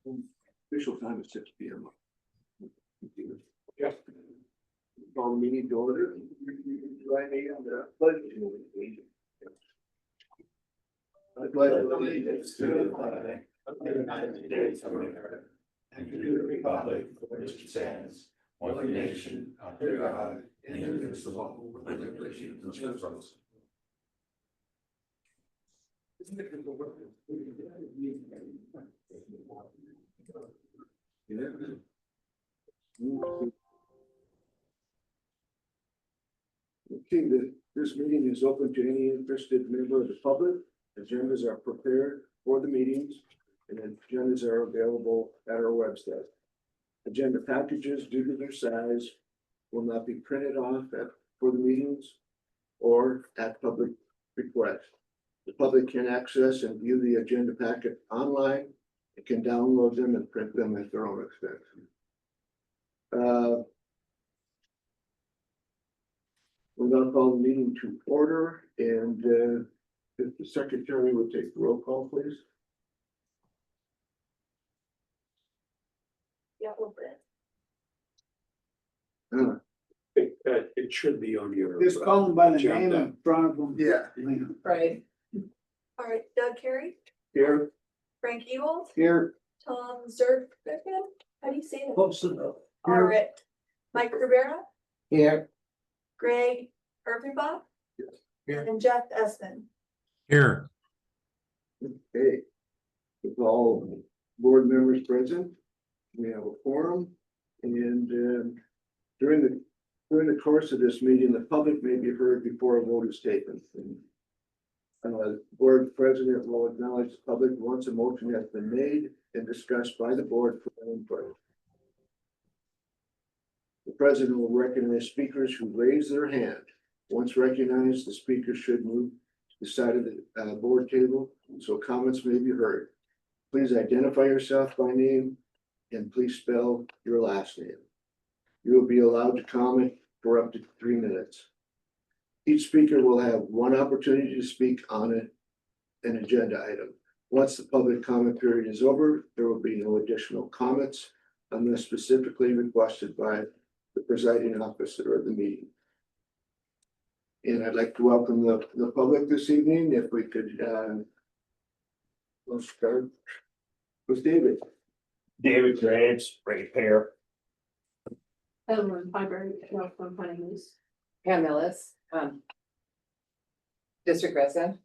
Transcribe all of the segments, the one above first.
Official time is 6 p.m. Yeah. Call the meeting to order. Join me on the pledge. I pledge allegiance to the flag of the United States of America and to the republic for which it stands, one nation under God, indivisible, with liberty and justice. Okay, this meeting is open to any interested member of the public. Agendas are prepared for the meetings and agendas are available at our website. Agenda packages, due to their size, will not be printed off for the meetings or at public request. The public can access and view the agenda packet online. It can download them and print them at their own expense. We're going to call the meeting to order, and if the secretary would take the roll call, please. Yeah, a little bit. It should be on your. Just call them by the name agenda. in front of them. Yeah. Right. All right, Doug Carey, Here. Frank Ewald, Here. Tom Zerfman, how do you say that? Close enough. All right, Mike Rivera, Here. Greg Erpenbach. Yes. Here. And Jeff Esman. Here. Okay. With all board members present, we have a forum, and during the course of this meeting, the public may be heard before a vote is taken. Board president will acknowledge the public once a motion has been made and discussed by the board for input. The president will recognize speakers who raise their hand. Once recognized, the speaker should move to the side of the board table so comments may be heard. Please identify yourself by name and please spell your last name. You will be allowed to comment for up to 3 minutes. Each speaker will have one opportunity to speak on an agenda item. Once the public comment period is over, there will be no additional comments unless specifically requested by the presiding officer of the meeting. And I'd like to welcome the public this evening. If we could, we'll start with David. David Graves, right here. Ellen Fiber, from Hunting News. Pam Millis, district resident.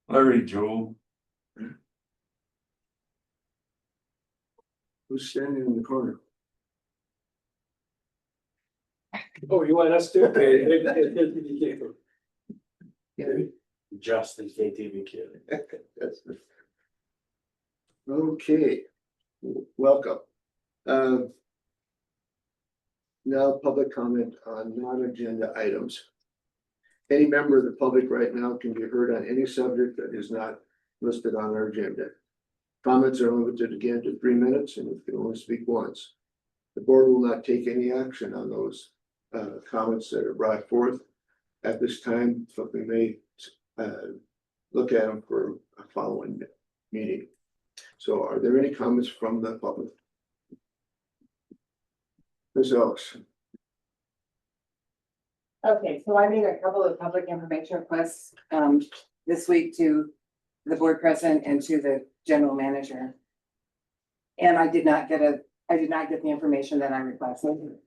Larry Joe. Who's standing in the corner? Oh, you want us to? Justin KTV kid. That's the- Okay, welcome. Now public comment on non-agenda items. Any member of the public right now can be heard on any subject that is not listed on our agenda. Comments are limited again to 3 minutes and you can only speak once. The board will not take any action on those comments that are brought forth at this time, but we may look at them for a following meeting. So are there any comments from the public? Ms. Ellis. Okay, so I made a couple of public information requests this week to the board president and to the general manager. And I did not get the information that I requested.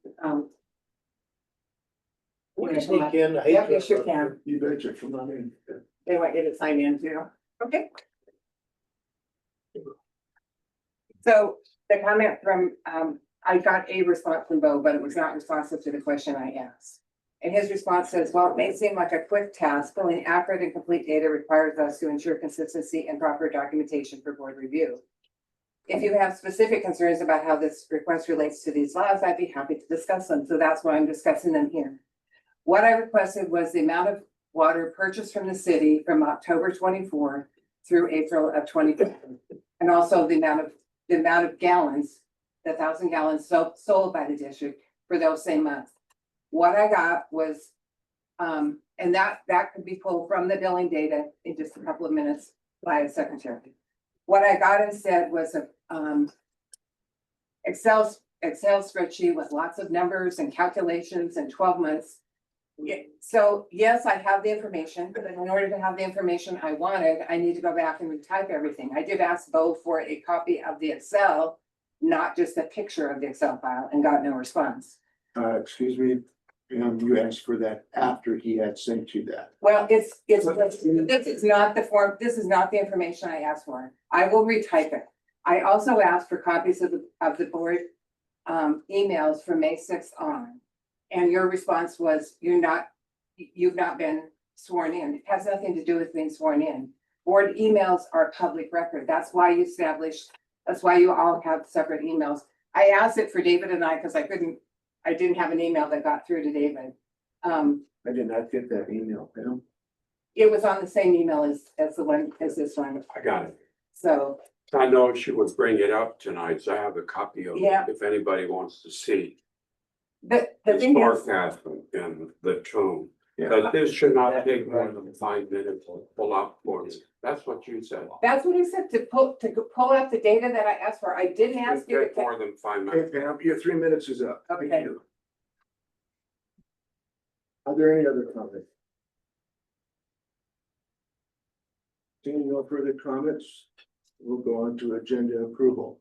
Yep, you sure can. You betcha, come on in. They want you to sign in too. Okay. So the comment from, I got a response from Bo, but it was not responsive to the question I asked. And his response says, well, it may seem like a quick task, filling accurate and complete data requires us to ensure consistency and proper documentation for board review. If you have specific concerns about how this request relates to these laws, I'd be happy to discuss them. So that's why I'm discussing them here. What I requested was the amount of water purchased from the city from October 24 through April of 25. And also the amount of gallons, the 1,000 gallons sold by the district for those same months. What I got was, and that could be pulled from the billing data in just a couple of minutes by a secretary. What I got instead was a, Excel spreadsheet with lots of numbers and calculations and 12 months. Yeah, so yes, I have the information, but in order to have the information I wanted, I need to go back and retype everything. I did ask Bo for a copy of the Excel, not just a picture of the Excel file, and got no response. Excuse me, you asked for that after he had sent you that. Well, this is not the form, this is not the information I asked for. I will retype it. I also asked for copies of the board emails from May 6th on. And your response was, you've not been sworn in. It has nothing to do with being sworn in. Board emails are public record. That's why you all have separate emails. I asked it for David and I, because I didn't have an email that got through to David. I did not get that email, Pam. It was on the same email as this one. I got it. So, I know she would bring it up tonight, so I have a copy of it Yeah. if anybody wants to see. the The thing is, sarcasm and the tone, Yeah. that this should not take more than 5 minutes to pull up for me. That's what you said. that's what he said, to pull up the data that I asked for. I didn't ask you Take more than 5 Hey, minutes. Pam, your 3 minutes is up. Thank Okay. you. Are there any other comments? Seeing no further comments, we'll go on to agenda approval.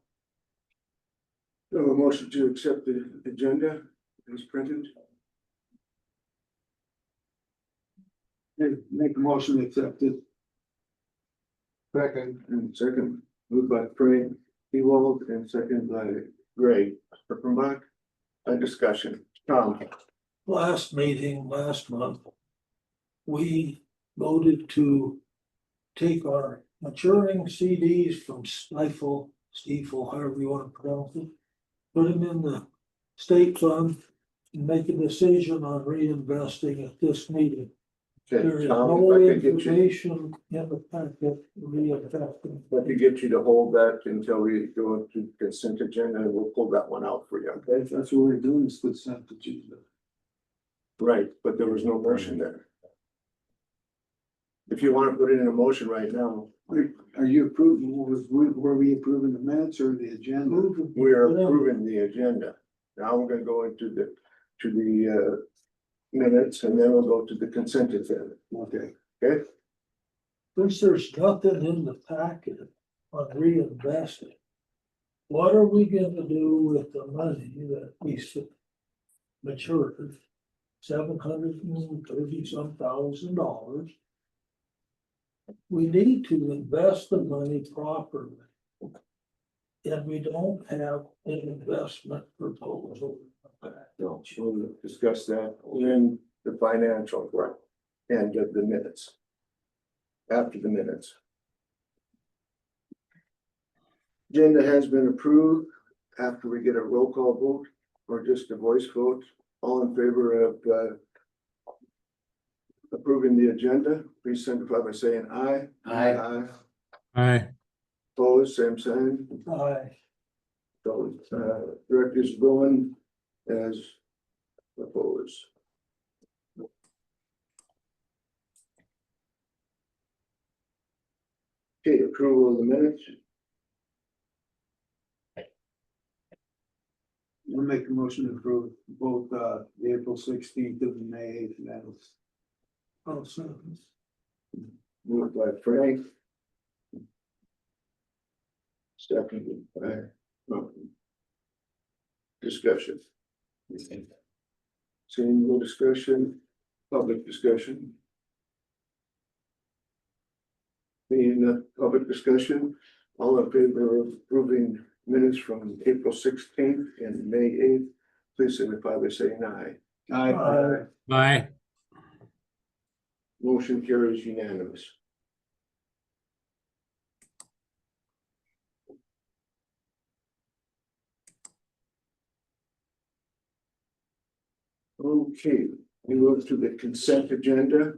So a motion to accept the agenda as printed. Make a motion to accept it. Second. And second, moved by Frank Ewald and second by Greg Erpenbach. A discussion. Tom. Last meeting, last month, we voted to take our maturing CDs from Stiefel, however you want to pronounce it, put them in the state fund and make a decision on reinvesting at this meeting. There Okay, is Tom, no if I could get you, information in the packet reinvesting. if I could get you to hold that until we go to consent agenda, and we'll pull that one out for you, okay? That's what we're doing, is consent agenda. Right, but there was no motion there. If you want to put it in a motion right now, Are you approving, were we approving the minutes or the agenda? we are approving the agenda. Now we're gonna go into the, minutes, and then we'll go to the consent agenda, Okay. okay? Since there's nothing in the packet on reinvesting, what are we gonna do with the money that we matured? $730,000. We need to invest the money properly. And we don't have an investment proposal. No, we'll discuss that in the financial, right, and the minutes. After the minutes. Agenda has been approved after we get a roll call vote or just a voice vote. All in favor of approving the agenda, please signify by saying aye. Aye. Aye. Opposed, same sign. Aye. So, Director's Bowen as opposed. Okay, approval of the minutes. We'll make a motion to approve both, the April 16th and the May 8th minutes. Oh, so Moved by Frank. Seconded by Malcolm. Discussion. Seeing no discussion, public discussion. Being a public discussion, all in favor of approving minutes from April 16th and May 8th, please signify by saying aye. Aye. Bye. Motion carries unanimous. Okay, we move to the consent agenda.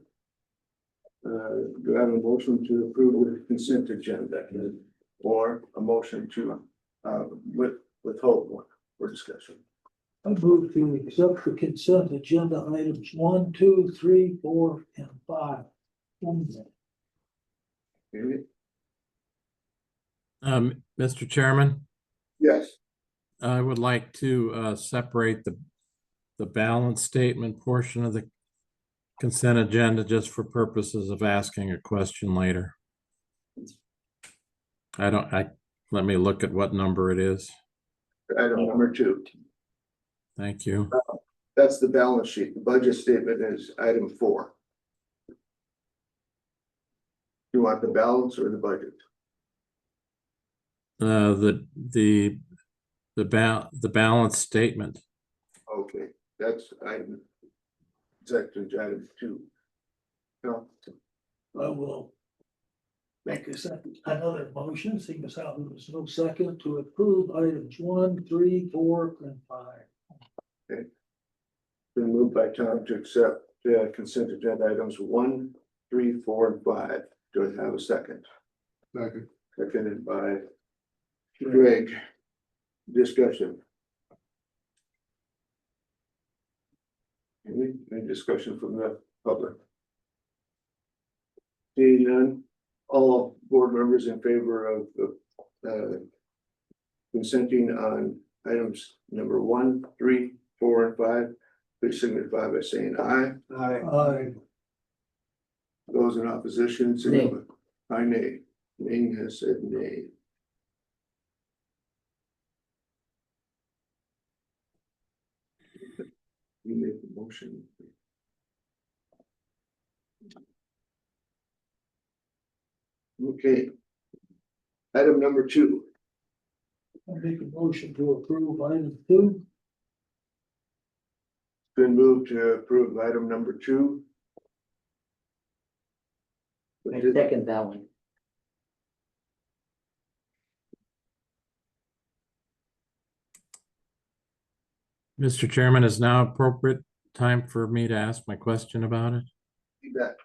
Do I have a motion to approve the consent agenda or a motion to withhold one for discussion? I move to accept the consent agenda items 1, 2, 3, 4, and 5. Okay. Mr. Chairman, Yes, I would like to separate the balance statement portion of the consent agenda just for purposes of asking a question later. Let me look at what number it is. item number 2. Thank you. That's the balance sheet. The budget statement is item 4. You want the balance or the budget? The balance statement. Okay, that's item. Section item 2. No, I will make another motion, seeing as how there was no second, to approve items 1, 3, 4, and 5. been moved by Tom to accept consent agenda items 1, 3, 4, and 5. Do I have a second? Second. Seconded by Greg. Discussion. Any discussion from the public? Seeing none, all board members in favor of consenting on items number 1, 3, 4, and 5, please signify by saying aye. Aye. Those in opposition, signify by nay. Ming has said nay. You make the motion. Okay. Item number 2. I make a motion to approve item 2. Been moved to approve item number 2. I second that one. Mr. Chairman, is now appropriate time for me to ask my question about it? You bet.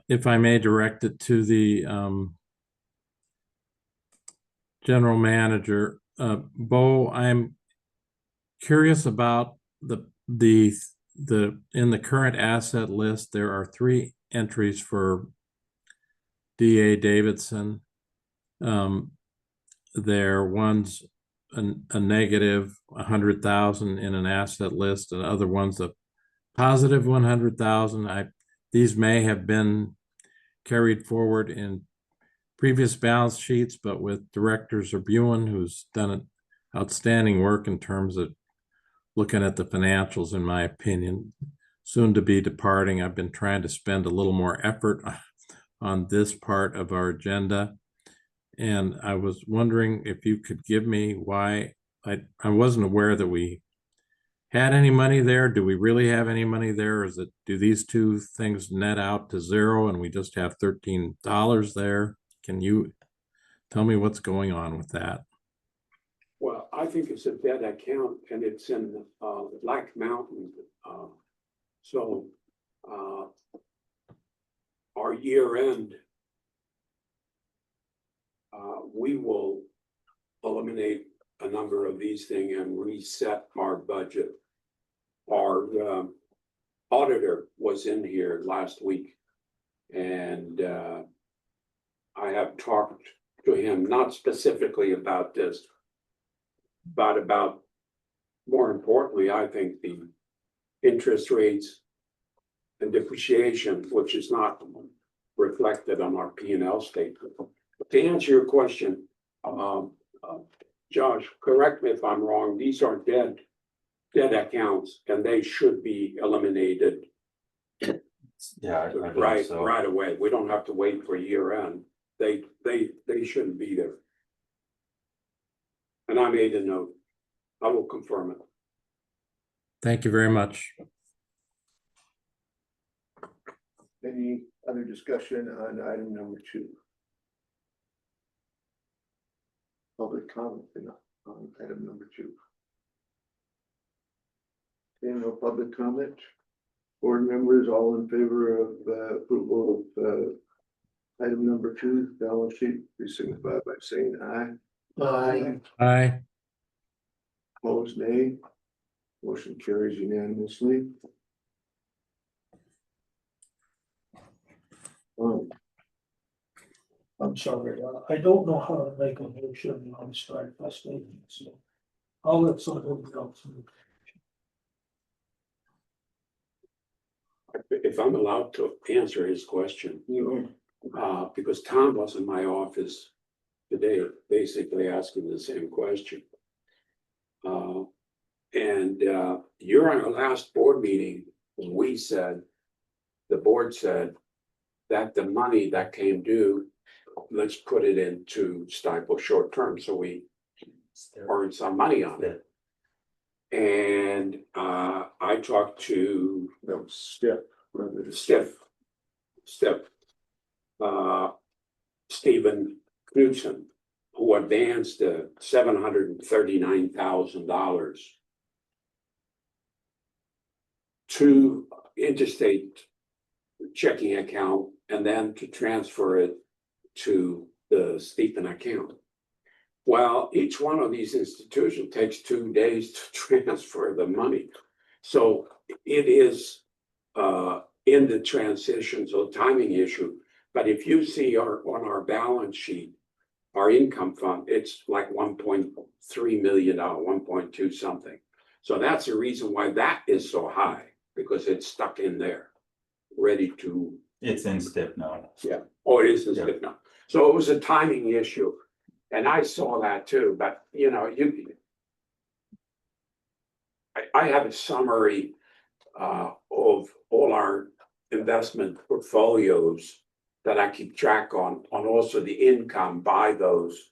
If I may direct it to the general manager, Bo, I'm curious about the in the current asset list, there are 3 entries for DA Davidson. One's a negative 100,000 in an asset list, and other one's a positive 100,000. These may have been carried forward in previous balance sheets, but with Director Zerbuin, who's done outstanding work in terms of looking at the financials, in my opinion, soon to be departing. I've been trying to spend a little more effort on this part of our agenda. And I was wondering if you could give me why I wasn't aware that we had any money there. Do we really have any money there? Or do these 2 things net out to 0 and we just have $13 there? Can you tell me what's going on with that? Well, I think it's a dead account and it's in Black Mountain. So our year end, we will eliminate a number of these things and reset our budget. Our auditor was in here last week and I have talked to him, not specifically about this, but about, more importantly, I think the interest rates and depreciation, which is not reflected on our P&L statement. But to answer your question, Josh, correct me if I'm wrong, these are dead accounts and they should be eliminated. Yeah, I believe Right, so. right away. We don't have to wait for year end. They shouldn't be there. And I made a note. I will confirm it. Thank you very much. Any other discussion on item number 2? Public comment on item number 2. Okay, no public comment. Board members, all in favor of approval of item number 2, balance sheet, please signify by saying aye. Aye. Aye. Opposed, nay. Motion carries unanimously. I'm sorry, I don't know how to make a motion on strike statement, so I'll let somebody else. If I'm allowed to answer his question, because Tom was in my office today, basically asking the same question. During our last board meeting, we said, the board said that the money that came due, let's put it into Stifle short term, so we earn some money on it. And I talked to That was Step. Stephen Knudsen, who advanced $739,000 to interstate checking account and then to transfer it to the Stephen account. Well, each one of these institutions takes 2 days to transfer the money. So it is in the transition, so timing issue. But if you see on our balance sheet, our income fund, it's like $1.3 million, 1.2 something. So that's the reason why that is so high, because it's stuck in there, ready to. It's in STIP now. Yeah. Oh, it is in STIP now. So it was a timing issue. And I saw that too, but you know, I have a summary of all our investment portfolios that I keep track on also the income by those.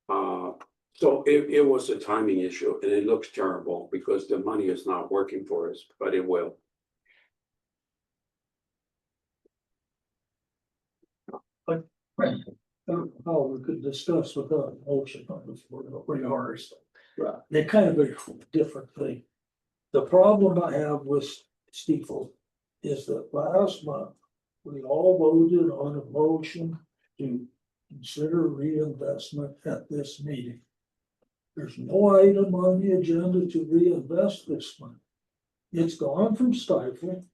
So it was a timing issue, and it looks terrible because the money is not working for us, but it will. How we could discuss without motion on the floor, rehearse. They're kind of a different thing. The problem I have with Stiefel is that last month, we all voted on a motion to consider reinvestment at this meeting. There's no item on the agenda to reinvest this money. It's gone from Stifel.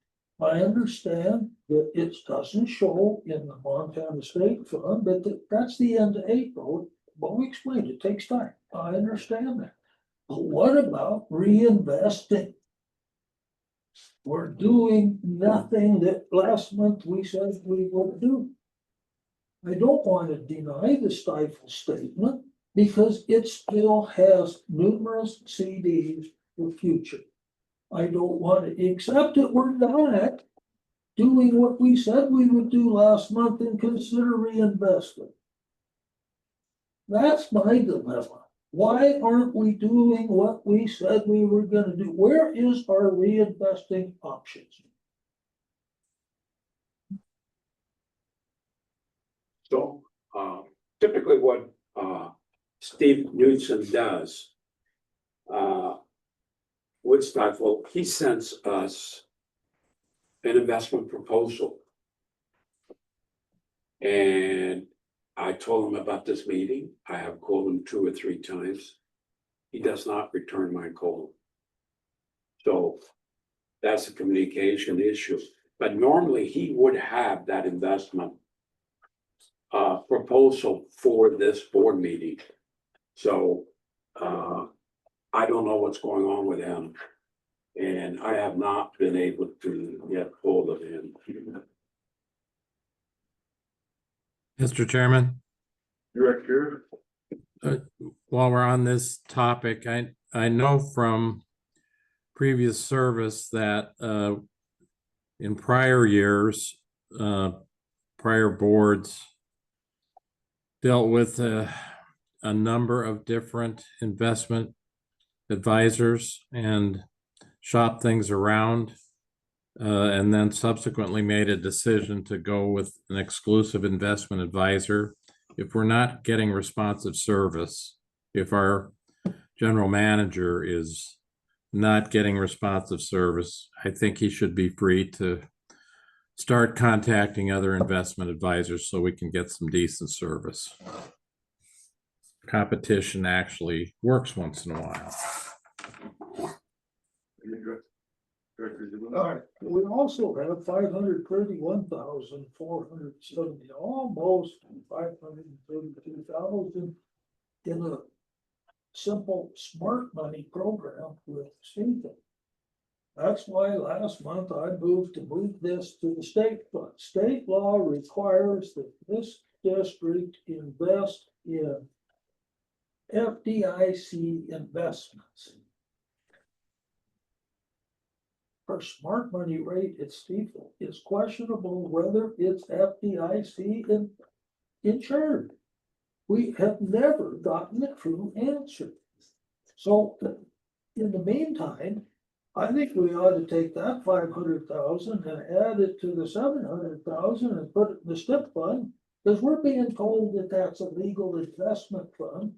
I understand that it doesn't show in the Montana State Fund, but that's the end of April. But we explained it takes time. I understand that. But what about reinvesting? We're doing nothing that last month we said we would do. I don't want to deny the Stifel statement because it still has numerous CDs for future. I don't want to accept that we're not doing what we said we would do last month and consider reinvestment. That's my dilemma. Why aren't we doing what we said we were going to do? Where is our reinvesting options? So typically what Steve Knudsen does with Stifel, he sends us an investment proposal. And I told him about this meeting. I have called him 2 or 3 times. He does not return my call. So that's a communication issue. But normally he would have that investment proposal for this board meeting. So I don't know what's going on with him. And I have not been able to get hold of him. Mr. Chairman, Director. while we're on this topic, I know from previous service that in prior years, prior boards dealt with a number of different investment advisors and shop things around, and then subsequently made a decision to go with an exclusive investment advisor. If we're not getting responsive service, if our general manager is not getting responsive service, I think he should be free to start contacting other investment advisors so we can get some decent service. Competition actually works once in a while. Director Dugan. All right, we also have 531,470, almost 532,000 in a simple smart money program with Stephen. That's why last month I moved this to the state fund. State law requires that this district invest in FDIC investments. Our smart money rate at Stifel is questionable whether it's FDIC insured. We have never gotten a true answer. So in the meantime, I think we ought to take that 500,000 and add it to the 700,000 and put it in the STIP fund, because we're being told that that's a legal investment fund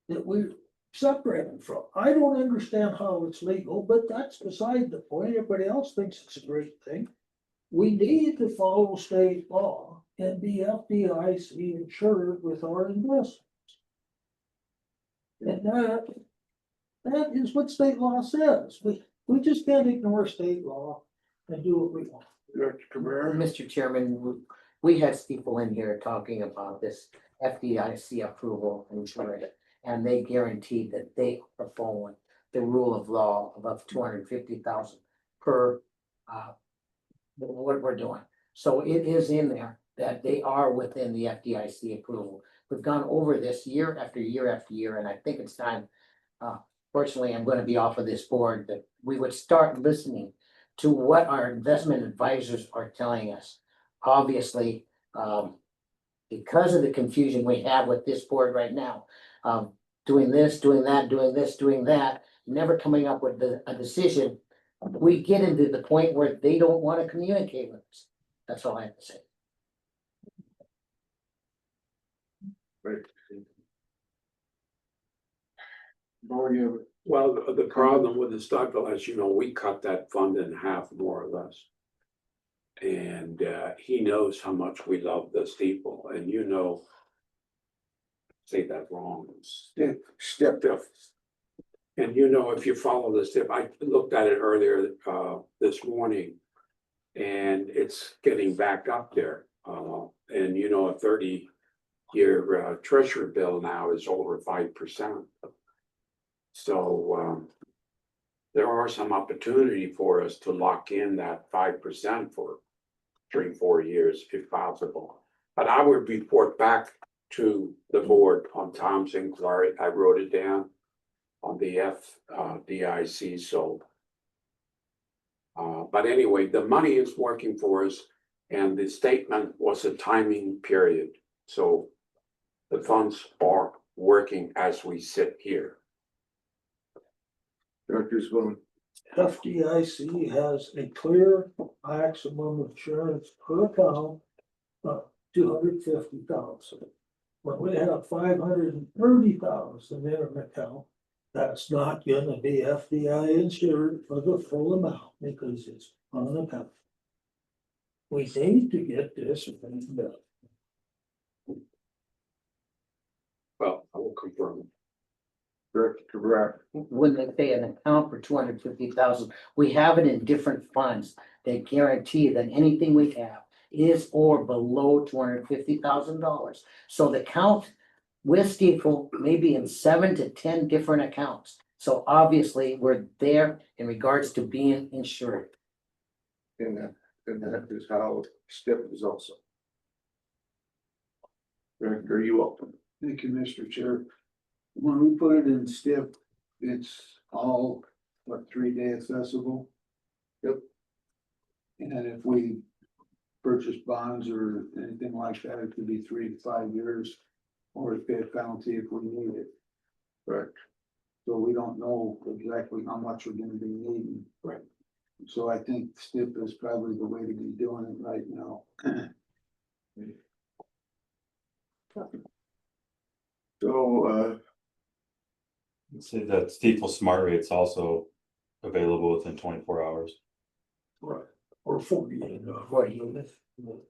that we separated from. I don't understand how it's legal, but that's beside the point. Everybody else thinks it's a great thing. We need to follow state law and be FDIC insured with our investments. And that is what state law says. We just can't ignore state law and do what we want. Director Cabrera. Mr. Chairman, we had people in here talking about this FDIC approval insurance. And they guaranteed that they are following the rule of law above 250,000 per what we're doing. So it is in there that they are within the FDIC approval. We've gone over this year after year after year, and I think it's time. Fortunately, I'm going to be off of this board, that we would start listening to what our investment advisors are telling us. Obviously, because of the confusion we have with this board right now, doing this, doing that, doing this, doing that, never coming up with a decision, we get into the point where they don't want to communicate with us. That's all I have to say. Right. Board, you have Well, the problem with the Stockville, as you know, we cut that fund in half more or less. And he knows how much we love the steeple, and you know, say that wrong. Step. And you know, if you follow the step, I looked at it earlier this morning. And it's getting back up there. And you know, a 30-year treasury bill now is over 5%. So there are some opportunity for us to lock in that 5% for 3-4 years if possible. But I would report back to the board on Tom's inquiry. I wrote it down on the FDIC. So, but anyway, the money is working for us, and the statement was a timing period. So the funds are working as we sit here. Director Spoon. FDIC has a clear maximum insurance per account of 250,000. When we have 530,000 in an account, that's not gonna be FDI insured for the full amount because it's on account. We need to get this thing done. Well, I will confirm. Director Cabrera. When they pay an account for 250,000, we have it in different funds that guarantee that anything we have is or below $250,000. So the count with Stifel may be in 7 to 10 different accounts. So obviously we're there in regards to being insured. And that is how STIP is also. Director, you welcome. Thank you, Mr. Chair. When we put it in STIP, it's all, 3-day accessible? Yep. And if we purchase bonds or anything like that, it could be 3 to 5 years, or pay a penalty if we need it. Correct. So we don't know exactly how much we're gonna be needing. Right. So I think STIP is probably the way to be doing it right now. So, Say that Stifel Smart Rate's also available within 24 hours. Right. Or 48. What you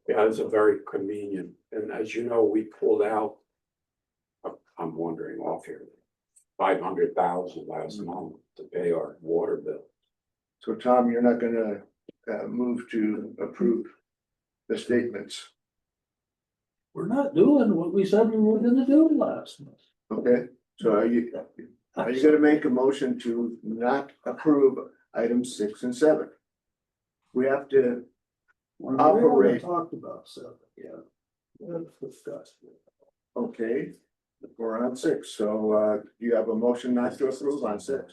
Yeah, it's a very convenient, and as you know, we pulled out. I'm wondering off here, 500,000 last month to pay our water bill. So Tom, you're not gonna move to approve the statements, We're not doing what we said we were gonna do last month. okay? So are you gonna make a motion to not approve items 6 and 7? We have to, We haven't Operate. talked about 7 yet. Let's discuss it. okay, we're on 6, so you have a motion not to approve on 6.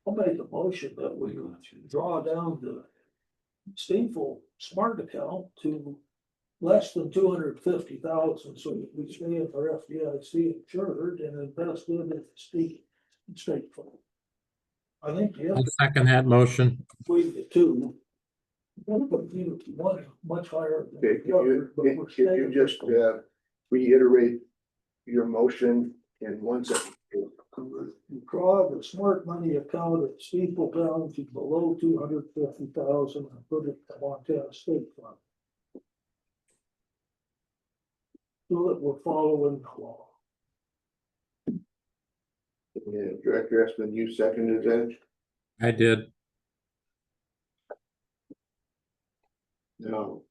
I'll make a motion that we draw down the Stifel smart account to less than 250,000, so that we stay in our FDIC insured and invest in it stateful. I think the I'll other second that motion. way the two. One much higher. than Okay, the other, but we're can you staying- just reiterate your motion in 1 second? Draw the smart money account at Steeple down to below 250,000 and put it in Montana State Fund. So that we're following the law. Yeah, Director Espin, you seconded that? I did. No,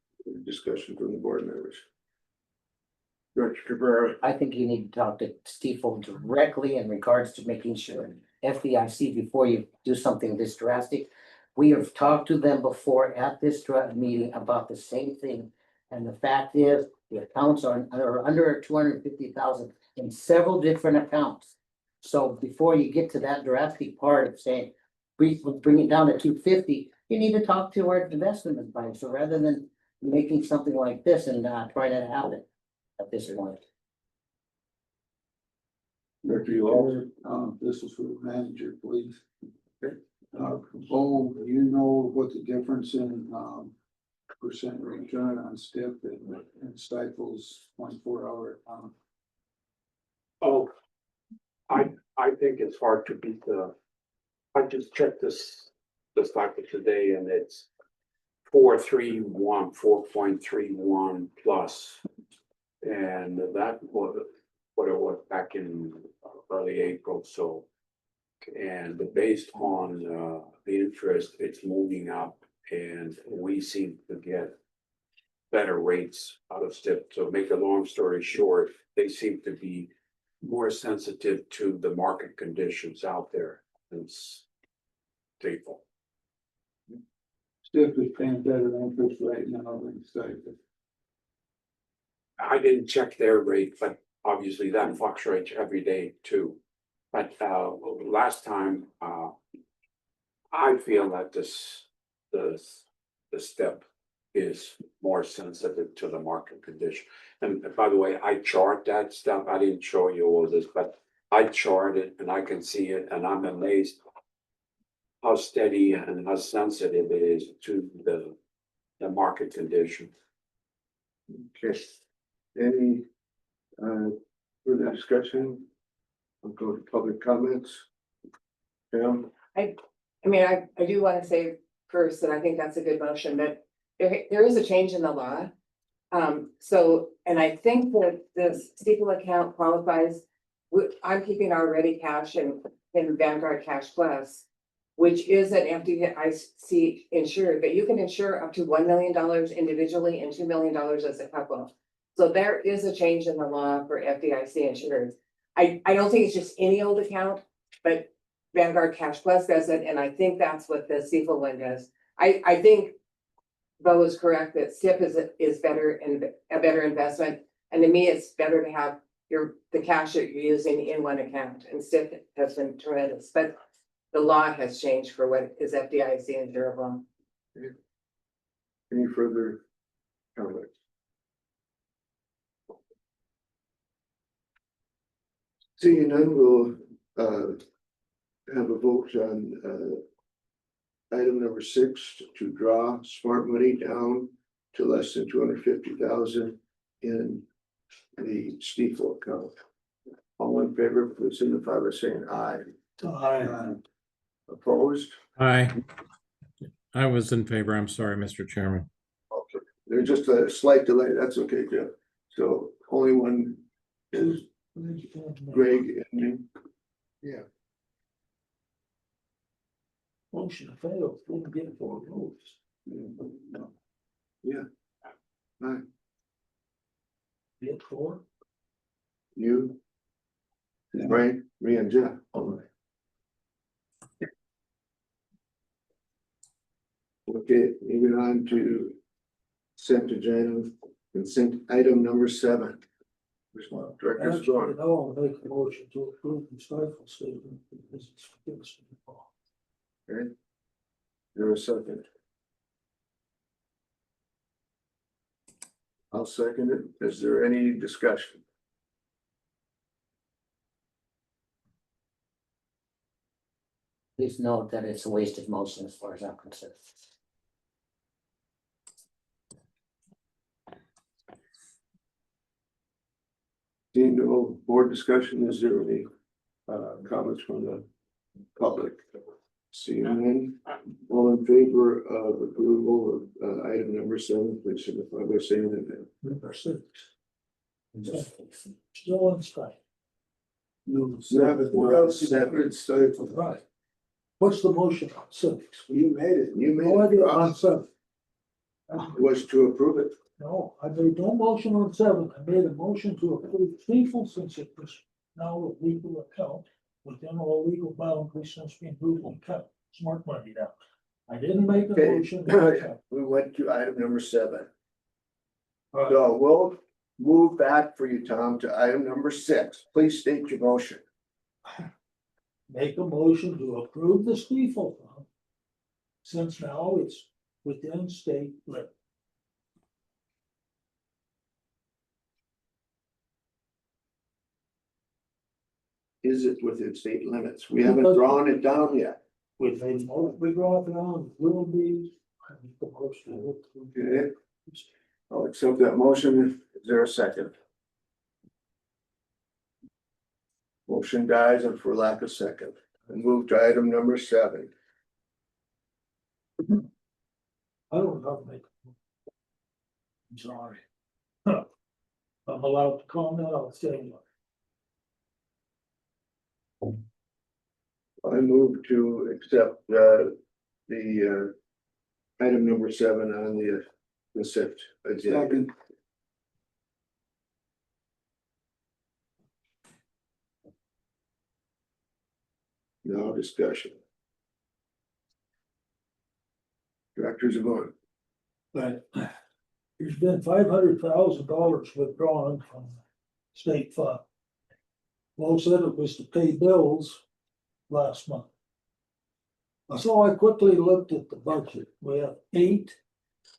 discussion from the board members. Director Cabrera, I think you need to talk to Stifel directly in regards to making sure FDIC before you do something this drastic. We have talked to them before at this meeting about the same thing. And the fact is, the accounts are under 250,000 in several different accounts. So before you get to that drastic part of saying, we will bring it down to 250, you need to talk to our investment advisor rather than making something like this and trying to have it at this point. Director Uhl, This is for the manager, please. Bo, do you know what the difference in, percent return on STIP and Stifel's 24-hour account? Oh, I think it's hard to beat I just checked this cycle today and it's 4.31 plus. And that was what it was back in early April, so. And based on the interest, it's moving up and we seem to get better rates out of STIP. So make a long story short, they seem to be more sensitive to the market conditions out there than Stifel. STIP is paying better interest right now than Stifel. I didn't check their rate, but obviously that fluctuates every day too. But last time, I feel that the STIP is more sensitive to the market condition. And by the way, I chart that stuff. I didn't show you all this, but I chart it and I can see it and I'm amazed how steady and how sensitive it is to the market condition. okay. Any further discussion? I'll go to public comments. Pam, I mean, I do want to say first that I think that's a good motion, but there is a change in the law. So, and I think that this Stifel account qualifies, I'm keeping our ready cash in Vanguard Cash Plus, which is an FDIC insured, but you can insure up to $1 million individually and $2 million as a couple. So there is a change in the law for FDIC insurance. I don't think it's just any old account, but Vanguard Cash Plus does it, and I think that's what the Stifel one does. I think Bo is correct that STIP is better and a better investment, and to me, it's better to have the cash that you're using in one account, and STIP has been tremendous, but the law has changed for what is FDIC insurable. any further comments? Seeing none, we'll have a vote on item number 6 to draw smart money down to less than 250,000 in the Stifel account. All in favor, please signify by saying aye. Aye. Opposed? Aye. I was in favor. I'm sorry, Mr. Chairman. Okay, there's just a slight delay. That's okay, Jeff. So only one is Greg and me. Yeah. Motion failed, didn't get 4 votes. Yeah. Right, Get 4? you, Yeah. Frank, me and Jeff. All right. Okay, moving on to consent item number 7. Director's Actually, gone. no, I'll make a motion to approve the stifle statement because it's against the law. Okay. There a second? I'll second it. Is there any discussion? Please note that it's a wasted motion as far as I'm concerned. Seeing no board discussion, is there any comments from the public? Seeing none, all in favor of approval of item number 7, please signify by saying that. Number 6. Still on strike. No, 7. Stifle, right. What's the motion on 6? You made it. You made No idea it. on 7. Was to approve it. No, I made no motion on 7. I made a motion to approve Stiefel since it was now a legal account within all legal boundaries since being moved on account. Smart money now. I didn't make a Okay. motion. on We went to item number 7. Right. So we'll move back for you, Tom, to item number 6. Please state your motion. Make a motion to approve the Stiefel fund. Since now it's within state limit. Is it within state limits? We haven't drawn it down yet. We made, we brought down, will be. I make the motion to approve. Okay. I'll accept that motion. Is there a second? Motion dies and for lack of second. And move to item number 7. I don't know how to make. I'm sorry. I'm allowed to comment, I'll say. I move to accept the item number 7 on the consent agenda. No discussion. Directors are going. But there's been $500,000 withdrawn from state fund. Most said it was to pay bills last month. So I quickly looked at the budget. We have 8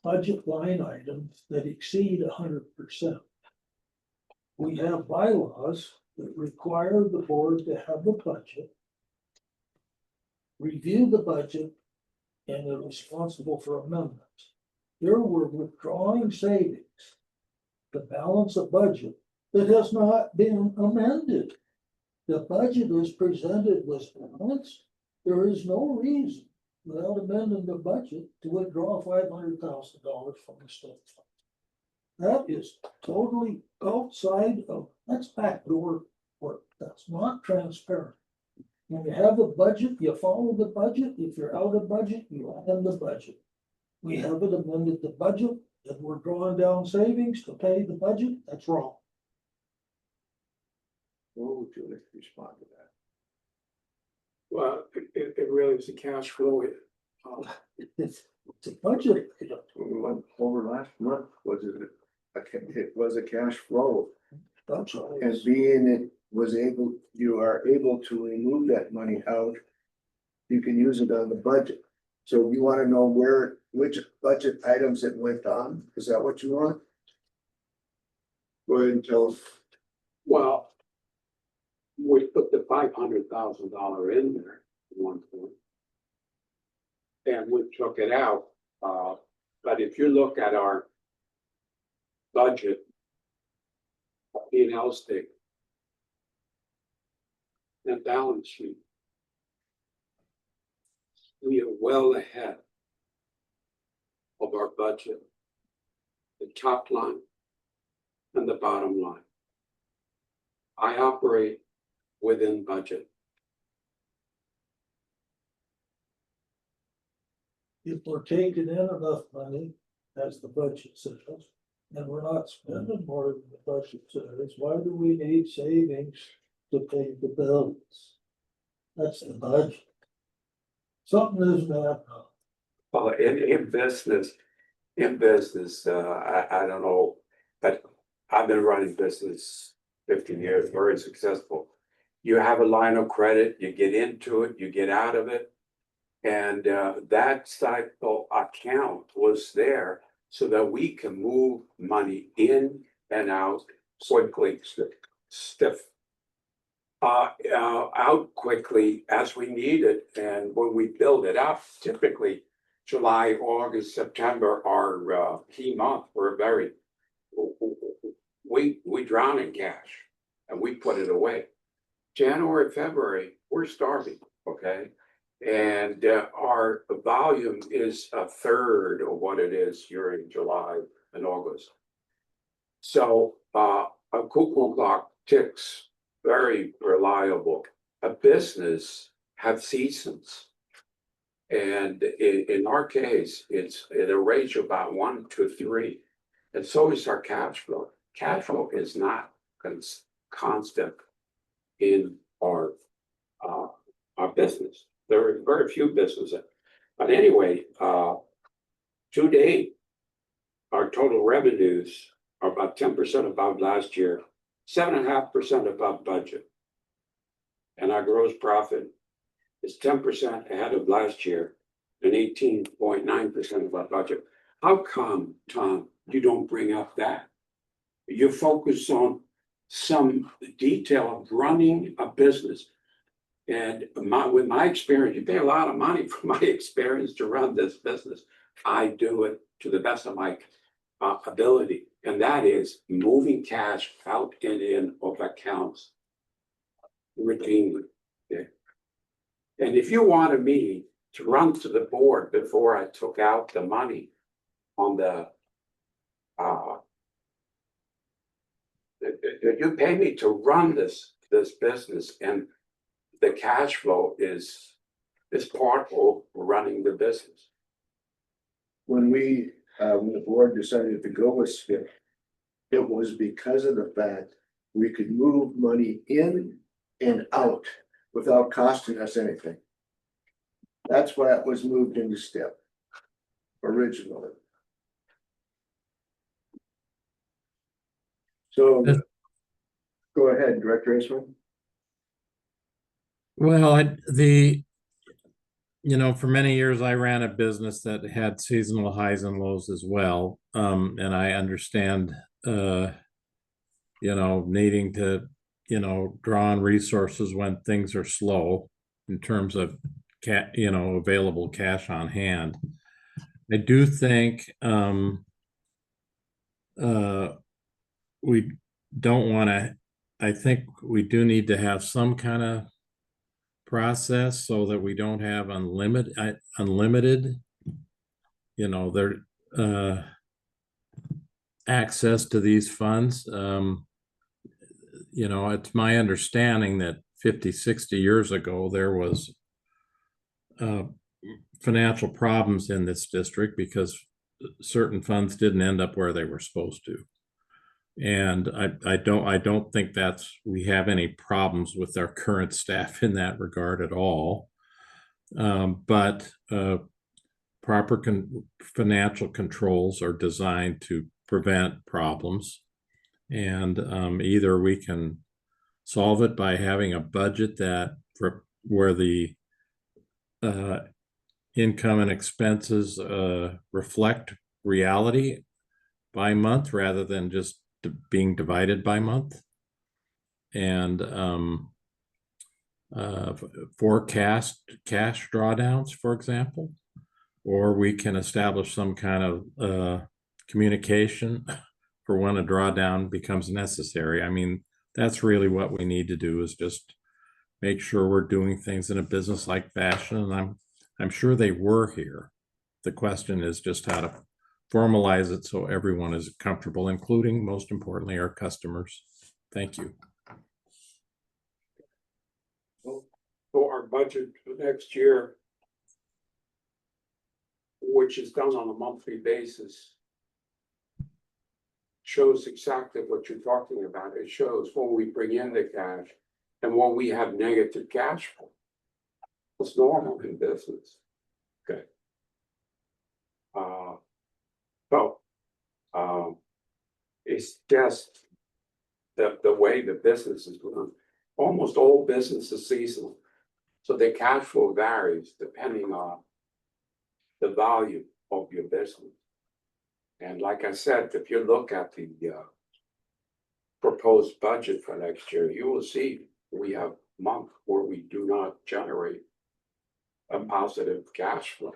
budget line items that exceed 100%. We have bylaws that require the board to have the budget, review the budget, and are responsible for amendments. Here we're withdrawing savings to balance a budget that has not been amended. The budget is presented was balanced. There is no reason without amending the budget to withdraw $500,000 from the state fund. That is totally outside of, that's backdoor work. That's not transparent. When you have a budget, you follow the budget. If you're out of budget, you amend the budget. We haven't amended the budget and we're drawing down savings to pay the budget. That's wrong. What would you like to respond to that? Well, it really is a cash flow. It's a budget. When we went over last month, was it it was a cash flow, That's all. and being it was able, you are able to remove that money out. You can use it on the budget. So you want to know which budget items it went on? Is that what you want? Go ahead and tell us. Well, we put the $500,000 in there at one point. And we took it out, but if you look at our budget, P&L statement and balance sheet, we are well ahead of our budget, the top line and the bottom line. I operate within budget. if we're taking in enough money, as the budget says, and we're not spending more than the budget says, why do we need savings to pay the bills? That's the budget. Something isn't happening. Well, in business, I don't know, but I've been running business 15 years, very successful. You have a line of credit, you get into it, you get out of it. And that cycle account was there so that we can move money in and out quickly, stiff. Out quickly as we need it, and when we build it up, typically July, August, September are key month. We're very, we drown in cash and we put it away. January, February, we're starving, okay? And our volume is a third of what it is during July and August. So a cuckoo clock ticks, very reliable. A business have seasons. And in our case, it's in a ratio about 1 to 3. And so is our cash flow. Cash flow is not constant in our business. There are very few businesses. But anyway, to date, our total revenues are about 10% above last year, 7.5% above budget. And our gross profit is 10% ahead of last year and 18.9% above budget. How come, Tom, you don't bring up that? You focus on some detail of running a business. And with my experience, you pay a lot of money for my experience to run this business. I do it to the best of my ability. And that is moving cash out and in of accounts routinely. Okay? And if you wanted me to run to the board before I took out the money on the, you pay me to run this business, and the cash flow is part of running the business. When the board decided to go with SPIP, it was because of the fact we could move money in and out without costing us anything. That's why it was moved into STIP originally. So go ahead, Director Eastman. Well, for many years I ran a business that had seasonal highs and lows as well. And I understand, needing to, draw on resources when things are slow in terms of available cash on hand. I do think, we don't want to, I think we do need to have some kind of process so that we don't have unlimited, access to these funds. It's my understanding that 50, 60 years ago, there was financial problems in this district because certain funds didn't end up where they were supposed to. And I don't think we have any problems with our current staff in that regard at all. But proper financial controls are designed to prevent problems. And either we can solve it by having a budget where the income and expenses reflect reality by month rather than just being divided by month, and forecast cash drawdowns, for example, or we can establish some kind of communication for when a drawdown becomes necessary. I mean, that's really what we need to do, is just make sure we're doing things in a business-like fashion. And I'm sure they were here. The question is just how to formalize it so everyone is comfortable, including, most importantly, our customers. Thank you. So our budget for next year which is done on a monthly basis, shows exactly what you're talking about. It shows when we bring in the cash and when we have negative cash flow. It's normal in business. Okay. So, it's just the way the business is run. Almost all business is seasonal. So the cash flow varies depending on the value of your business. And like I said, if you look at the proposed budget for next year, you will see we have a month where we do not generate a positive cash flow.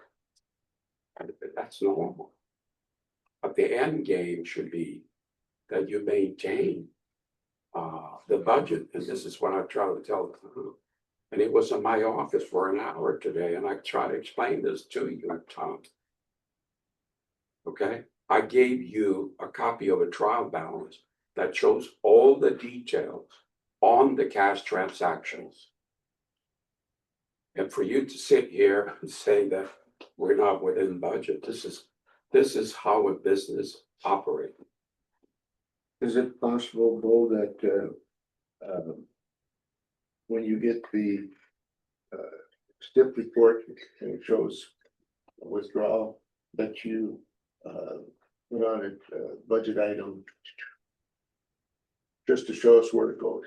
And that's normal. But the end game should be that you maintain the budget, and this is what I try to tell them. And it was in my office for an hour today, and I try to explain this to you, Tom. Okay, I gave you a copy of a trial balance that shows all the details on the cash transactions. And for you to sit here and say that we're not within budget, this is how a business operates. Is it possible, Bo, that when you get the STIP report and it shows withdrawal, that you put on a budget item just to show us where to go?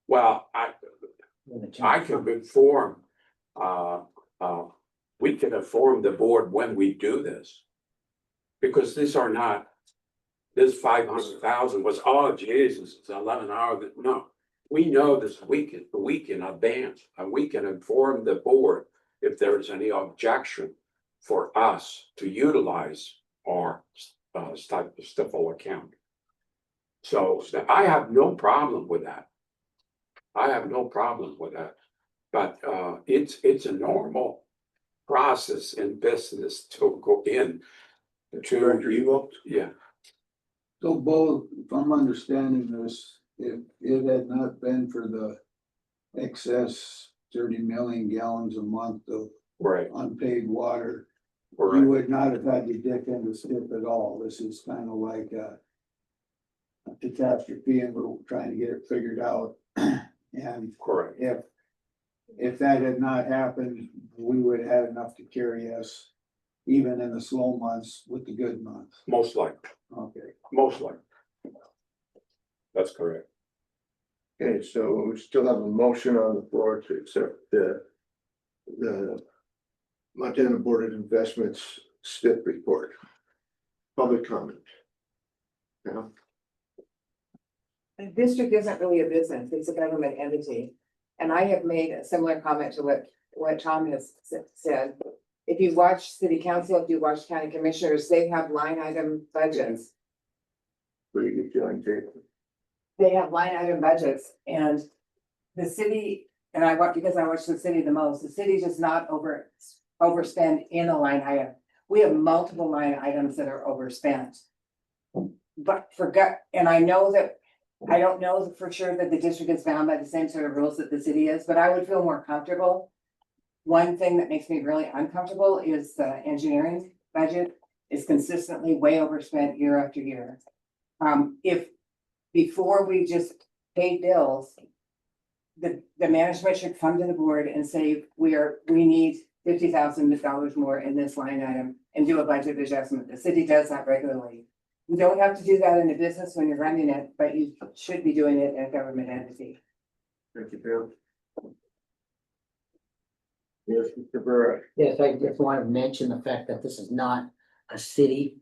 Well, I can inform, we can inform the board when we do this. Because these are not, this 500,000 was, oh Jesus, it's 11 hours. No, we know this a week in advance, and we can inform the board if there is any objection for us to utilize our STIFL account. So I have no problem with that. I have no problem with that. But it's a normal process in business to go in to. Director Evo? Yeah. So Bo, if I'm understanding this, if it had not been for the excess 30 million gallons a month of Right. unpaid water, Right. you would not have had to dip into STIP at all. This is kind of like a catastrophe, and we're trying to get it figured out. And Correct. if that had not happened, we would have had enough to carry us even in the slow months with the good months. Most likely. Okay. Most likely. That's correct. Okay, so we still have a motion on the floor to accept the Montana Board of Investments STIP report. Public comment. Now, The district isn't really a business, it's a government entity. And I have made a similar comment to what Tom has said. If you watch city council, if you watch county commissioners, they have line item budgets. where you get feeling, Jake? They have line item budgets, and the city, and because I watch the city the most, the city does not overspend in a line item. We have multiple line items that are overspent. But and I know that, I don't know for sure that the district is bound by the same sort of rules that the city is, but I would feel more comfortable. One thing that makes me really uncomfortable is the engineering budget is consistently way overspent year after year. If before we just pay bills, the management should come to the board and say, we need $50,000 more in this line item and do a budget adjustment. The city does that regularly. You don't have to do that in a business when you're running it, but you should be doing it in a government entity. Thank you, Bill. Yes, Mr. Burra. Yes, I just want to mention the fact that this is not a city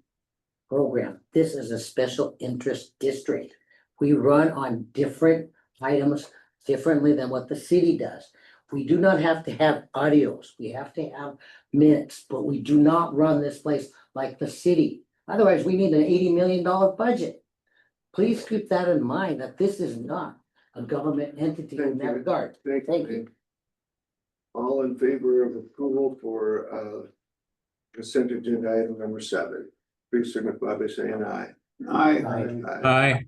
program. This is a special interest district. We run on different items differently than what the city does. We do not have to have audios. We have to have minutes, but we do not run this place like the city. Otherwise, we need an $80 million budget. Please keep that in mind, that this is not a government entity in that regard. Thank you. All in favor of approval for consent agenda item number 7, please signify by saying aye. Aye.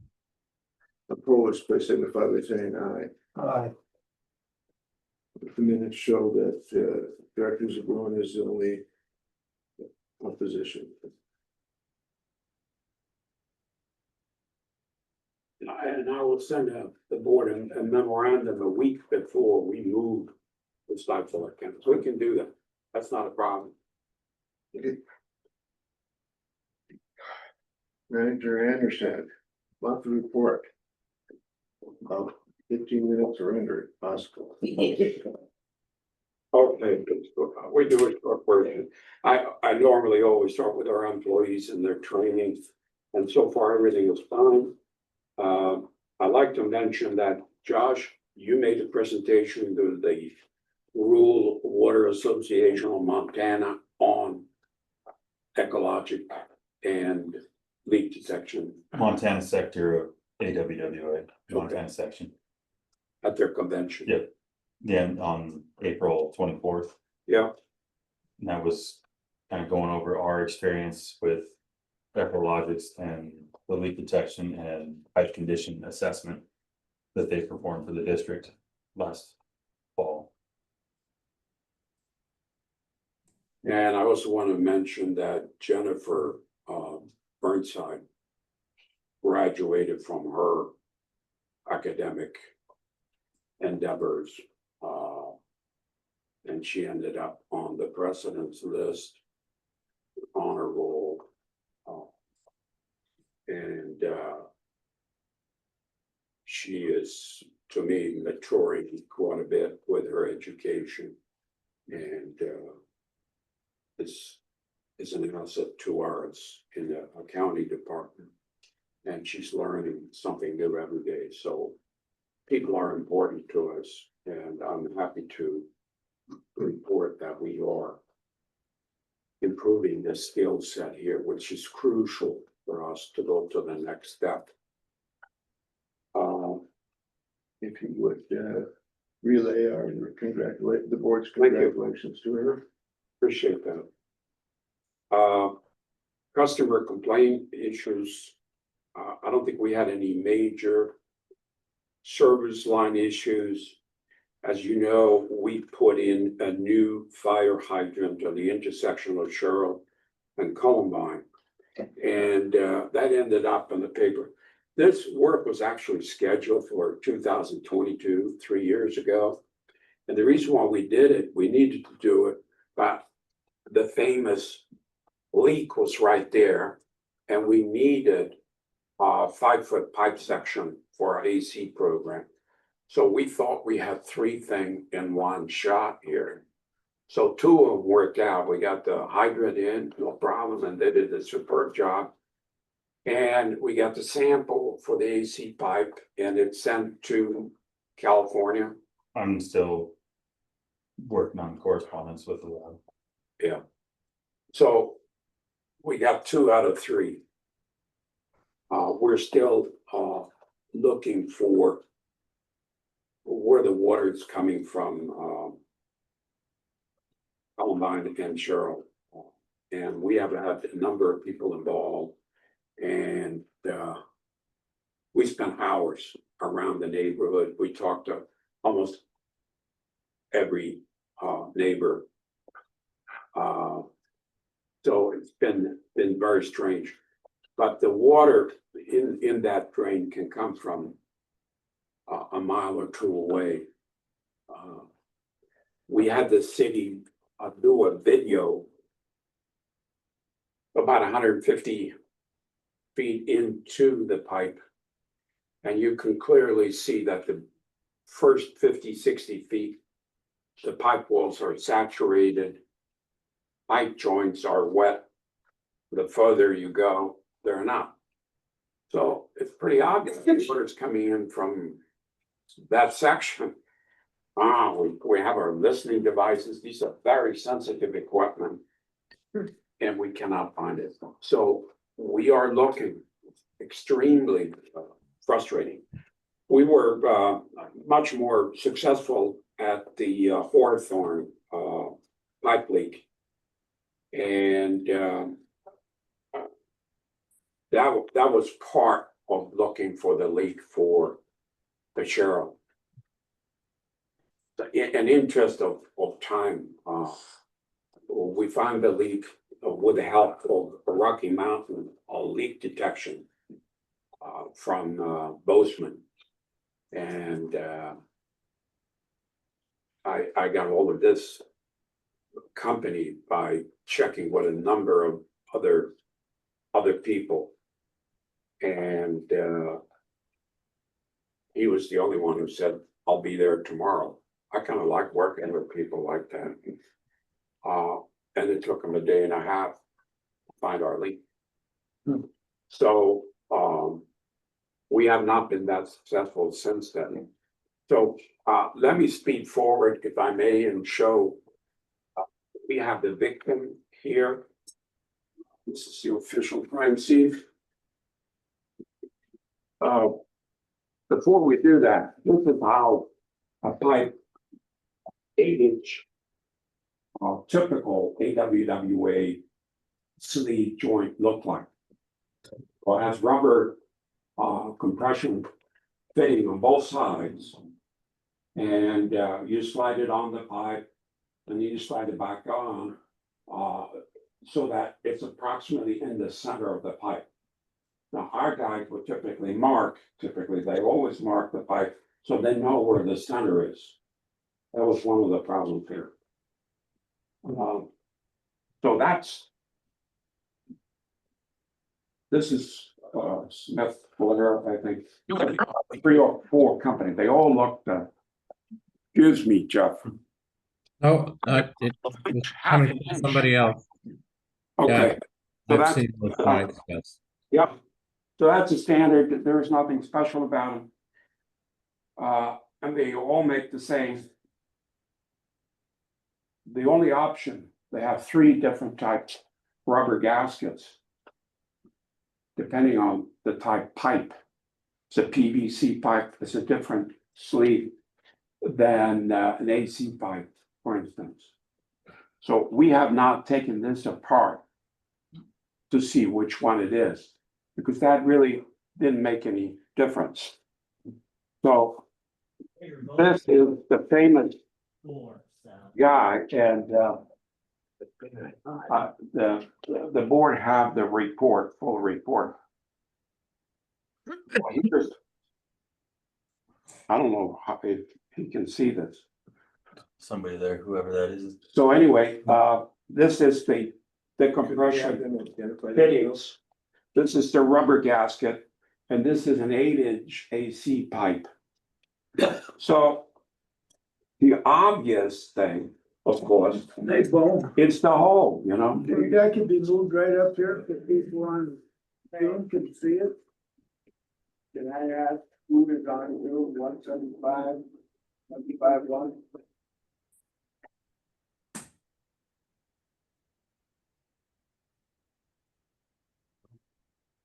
Opposed, please signify by saying aye. Aye. The minutes show that Director Zabron is the only position. And I will send the board a memorandum a week before we move the stifle accounts. We can do that. That's not a problem. Manager Anderson, monthly report. About 15 minutes or under if possible. Okay, we do it short version. I normally always start with our employees and their training, and so far everything is fine. I'd like to mention that, Josh, you made a presentation to the Rural Water Association of Montana on ecologic and leak detection Montana sector of AWWA, Montana section. at their convention. Yep. Yeah, on April 24th. Yeah, And that was kind of going over our experience with ecologics and the leak detection and pipe condition assessment that they performed for the district last fall. and I also want to mention that Jennifer Burnside graduated from her academic endeavors. And she ended up on the president's list, honor roll. And she is, to me, maturing quite a bit with her education. And is an asset to ours in the county department. And she's learning something new every day. So people are important to us, and I'm happy to report that we are improving the skill set here, which is crucial for us to go to the next step. If you would relay the board's Thank you. congratulations to her. Appreciate that. Customer complaint issues. I don't think we had any major service line issues. As you know, we put in a new fire hydrant on the intersection of Sherrill and Columbine. And that ended up in the paper. This work was actually scheduled for 2022, 3 years ago. And the reason why we did it, we needed to do it, but the famous leak was right there. And we needed a 5-foot pipe section for our AC program. So we thought we had 3 things in one shot here. So 2 of them worked out. We got the hydrant in, no problem, and they did a superb job. And we got the sample for the AC pipe, and it's sent to California. I'm still working on correspondence with the lab. Yeah. So we got 2 out of 3. We're still looking for where the water is coming from, Columbine and Sherrill. And we have had a number of people involved, and we spent hours around the neighborhood. We talked to almost every neighbor. So it's been very strange. But the water in that drain can come from a mile or 2 away. We had the city do a video about 150 feet into the pipe. And you can clearly see that the first 50, 60 feet, the pipe walls are saturated. Pipe joints are wet. The further you go, they're not. So it's pretty obvious water's coming in from that section. We have our listening devices. These are very sensitive equipment, and we cannot find it. So we are looking. Extremely frustrating. We were much more successful at the Hawthorne pipe leak, and that was part of looking for the leak for the Sherrill. In interest of time, we found the leak with the help of Rocky Mountain, leak detection. From Bozeman. And I got hold of this company by checking with a number of other people. And he was the only one who said, I'll be there tomorrow. I kind of like working with people like that. And it took him a day and a half to find our leak. So we have not been that successful since then. So let me speed forward, if I may, and show we have the victim here. This is the official crime scene. Before we do that, this is how a pipe 8-inch typical AWWA sleeve joint look like. Well, it has rubber compression fitting on both sides. And you slide it on the pipe and you slide it back on so that it's approximately in the center of the pipe. Now, our guys would typically they always mark the pipe so they know where the center is. That was one of the problems here. So this is Smith Flair, I think, 3 or 4 companies. They all looked. Excuse me, Jeff. No, it's coming from somebody else. Okay. So I've that's, seen those pipes, yes. yep. So that's a standard. There is nothing special about them. And they all make the same. The only option, they have 3 different types rubber gaskets, depending on the type pipe. It's a PVC pipe. It's a different sleeve than an AC pipe, for instance. So we have not taken this apart to see which one it is, because that really didn't make any difference. So this is the famous guy, and the board have the report, full report. Well, I don't know if he can see this. Somebody there, whoever that is. So anyway, this is the compression fittings. This is the rubber gasket, and this is an 8-inch AC pipe. So the obvious thing, of course, Hey, Bo, it's the hole, you know. that could be moved right up here if people on Zoom can see it. Can I ask who is on Zoom 175-1?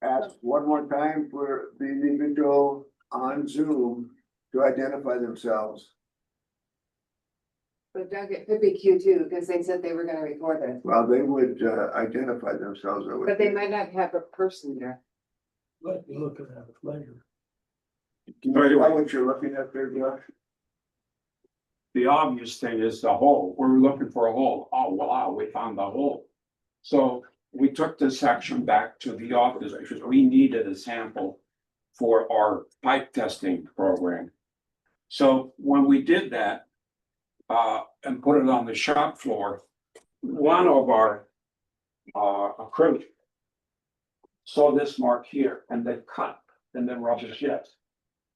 Ask one more time for the individual on Zoom to identify themselves. But Doug, it could be Q2 because they said they were gonna record it, Well, they would identify themselves. but they might not have a person there. Let me look at it later. Can you tell what you're looking at there, Josh? The obvious thing is the hole. We're looking for a hole. Oh, wow, we found the hole. So we took this section back to the office because we needed a sample for our pipe testing program. So when we did that, and put it on the shop floor, one of our crew saw this mark here and they cut and then rubber jet.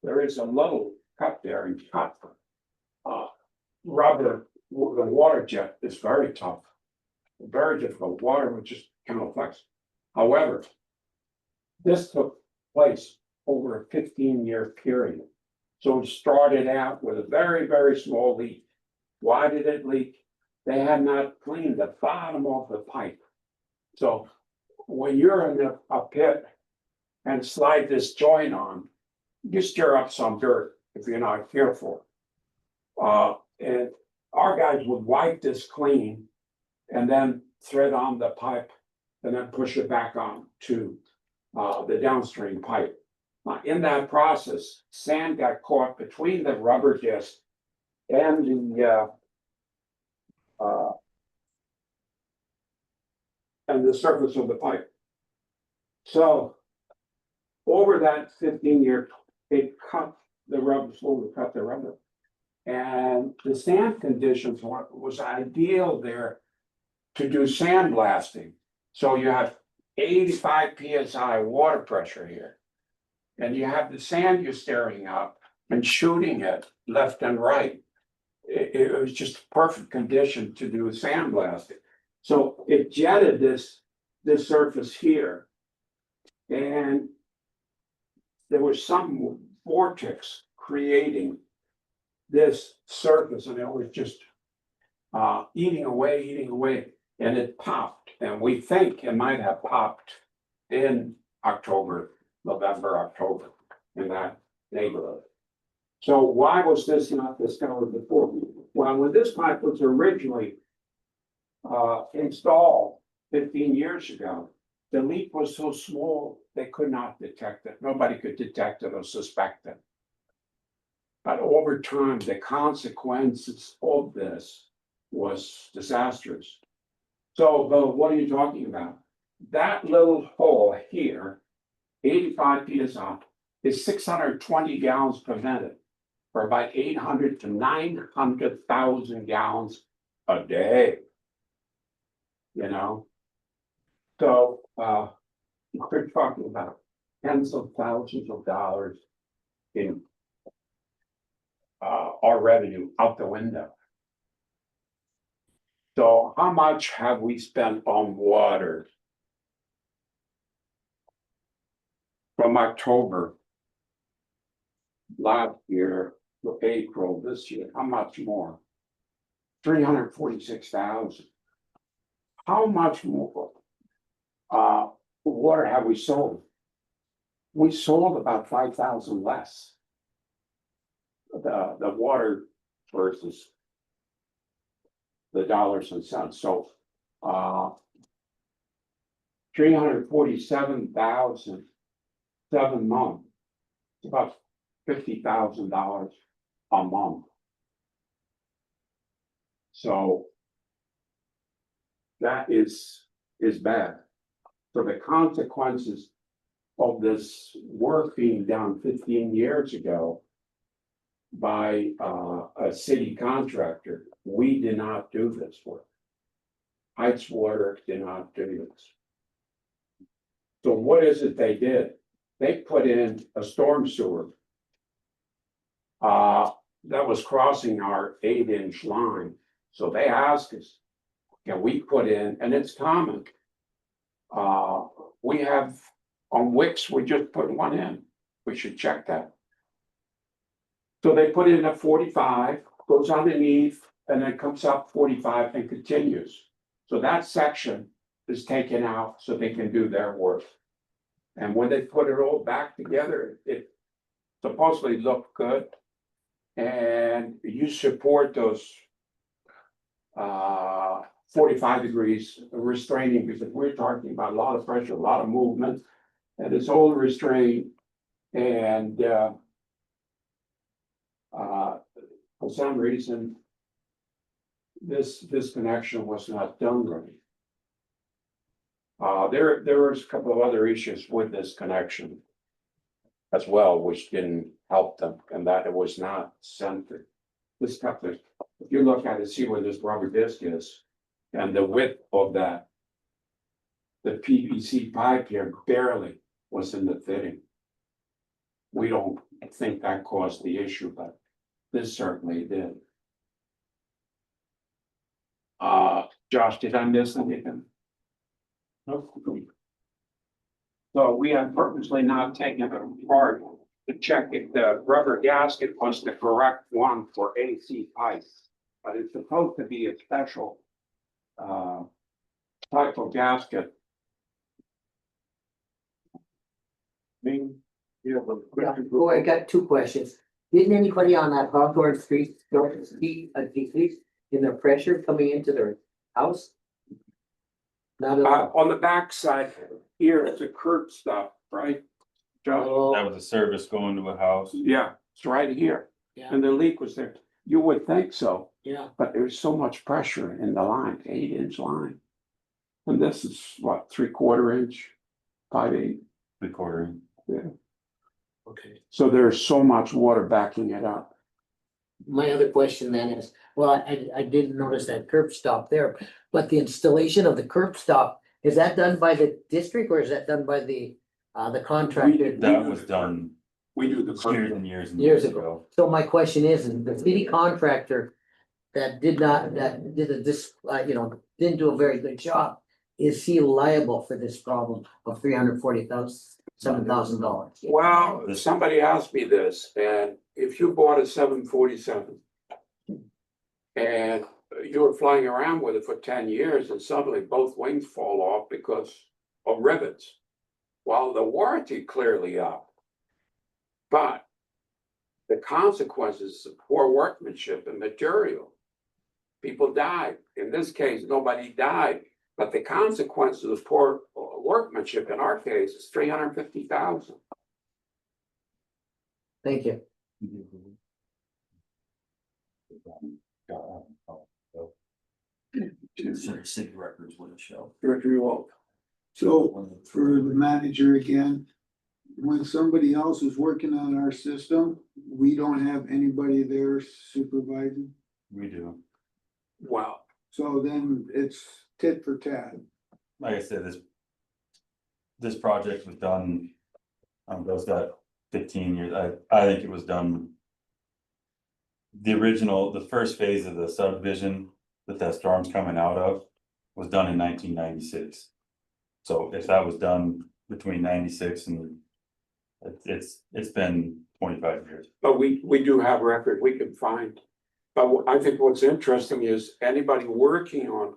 There is a little cut there and cut. Rubber, the water jet is very tough, very difficult. Water would just kind of flex. However, this took place over a 15-year period. So it started out with a very, very small leak. Why did it leak? They had not cleaned the bottom of the pipe. So when you're in a pit and slide this joint on, you stir up some dirt if you're not careful. And our guys would wipe this clean and then thread on the pipe and then push it back on to the downstream pipe. Now, in that process, sand got caught between the rubber disc and and the surface of the pipe. So over that 15-year, they cut the rubber, slowly cut the rubber. And the sand conditions was ideal there to do sandblasting. So you have 85 PSI water pressure here. And you have the sand you're staring up and shooting it left and right. It was just perfect condition to do sandblasting. So it jetted this surface here. And there was some vortex creating this surface, and it was just eating away, and it popped. And we think it might have popped in November, October, in that neighborhood. So why was this not discovered before? Well, when this pipe was originally installed 15 years ago, the leak was so small they could not detect it. Nobody could detect it or suspect it. But over time, the consequences of this was disastrous. So, what are you talking about? That little hole here, 85 PSI, is 620 gallons per minute for about 800 to 900,000 gallons a day. You know? So, we're talking about tens of thousands of dollars in our revenue out the window. So how much have we spent on water from October last year to April this year? How much more? 346,000. How much more water have we sold? We sold about 5,000 less. The water versus the dollars and cents. So 347,000 7 months. It's about $50,000 a month. So that is bad. So the consequences of this work being done 15 years ago by a city contractor, we did not do this work. Heights Water did not do this. So what is it they did? They put in a storm sewer that was crossing our 8-inch line. So they asked us, can we put in, and it's common. We have on Wix, we just put one in. We should check that. So they put in a 45, goes underneath, and then comes up 45 and continues. So that section is taken out so they can do their work. And when they put it all back together, it supposedly looked good. And you support those 45 degrees restraining, because we're talking about a lot of pressure, a lot of movement, and it's all restrained. And for some reason, this connection was not done right. There was a couple of other issues with this connection as well, which didn't help them, and that it was not centered. This coupler, if you look at it, see where this rubber disc is, and the width of that, the PVC pipe here barely was in the fitting. We don't think that caused the issue, but this certainly did. Josh, did I miss anything? No. So we have purposely not taken it apart to check if the rubber gasket was the correct one for AC pipes. But it's supposed to be a special type of gasket. Yeah, boy, I got two questions. Didn't anybody on that Hawthorne Street see a decrease in their pressure coming into their house? Not at all. On the back side here, it's a curb stop, right? Josh? That was a service going to a house. Yeah, it's right here. Yeah. And the leak was there. You would think so, Yeah, but there's so much pressure in the line, 8-inch line. And this is what, 3/4 inch, 5/8, Recorder. Okay. so there's so much water backing it up. My other question then is, well, I didn't notice that curb stop there, but the installation of the curb stop, is that done by the district or is that done by the contractor? That was done We do the. years and years and Years years ago. ago. So my question is the city contractor that did didn't do a very good job, is he liable for this problem of $347,000? Well, somebody asked me this, and if you bought a 747. And you were flying around with it for 10 years and suddenly both wings fall off because of rivets. Well, the warranty clearly up. But the consequences of poor workmanship and material. People died. In this case, nobody died, but the consequences of poor workmanship in our case is $350,000. Thank you. City records would show. Director Walt. So for the manager again, when somebody else is working on our system, we don't have anybody there supervising. We do. Well, So then it's tit for tat. Like I said, this project was done, those got 15 years. I think it was done. The first phase of the subdivision that storm's coming out of was done in 1996. So if that was done between 96 and it's been 25 years. but we do have record we can find. But I think what's interesting is anybody working on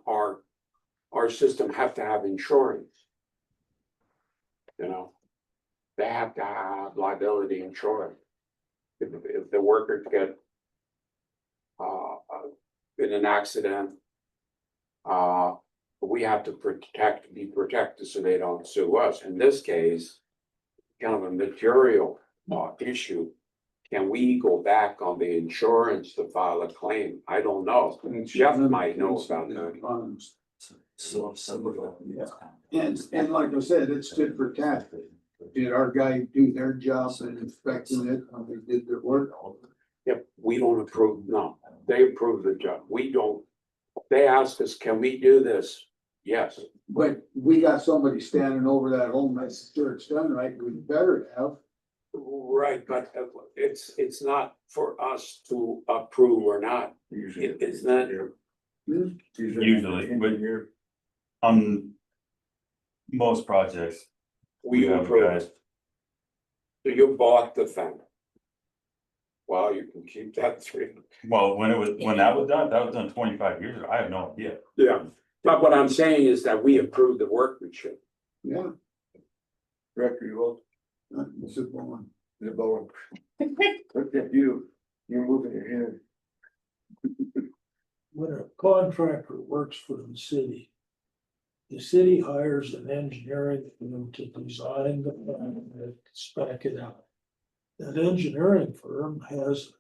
our system have to have insurance. You know, they have to have liability insurance. If the workers get in an accident, we have to be protected so they don't sue us. In this case, kind of a material issue. Can we go back on the insurance to file a claim? I don't know. Jeff might know about that. Yeah. And like I said, it's tit for tat. Did our guy do their job in inspecting it when they did their work? Yep, we don't approve, no, they approve the job, we don't. They asked us, can we do this? Yes, But we got somebody standing over that home, that's sure it's done right, we better have. right, but it's not for us to approve or not. It's not. Usually, but on most projects, We have approve. guys. So you bought the thing. Well, you can keep that three. Well, when that was done 25 years ago. I have no idea. Yeah, but what I'm saying is that we approve the workmanship. Yeah. Director, you will, It's a bond. the Bowen. Look at you, you're moving your hand. When a contractor works for the city hires an engineering firm to design the plan and spec it out. That engineering firm has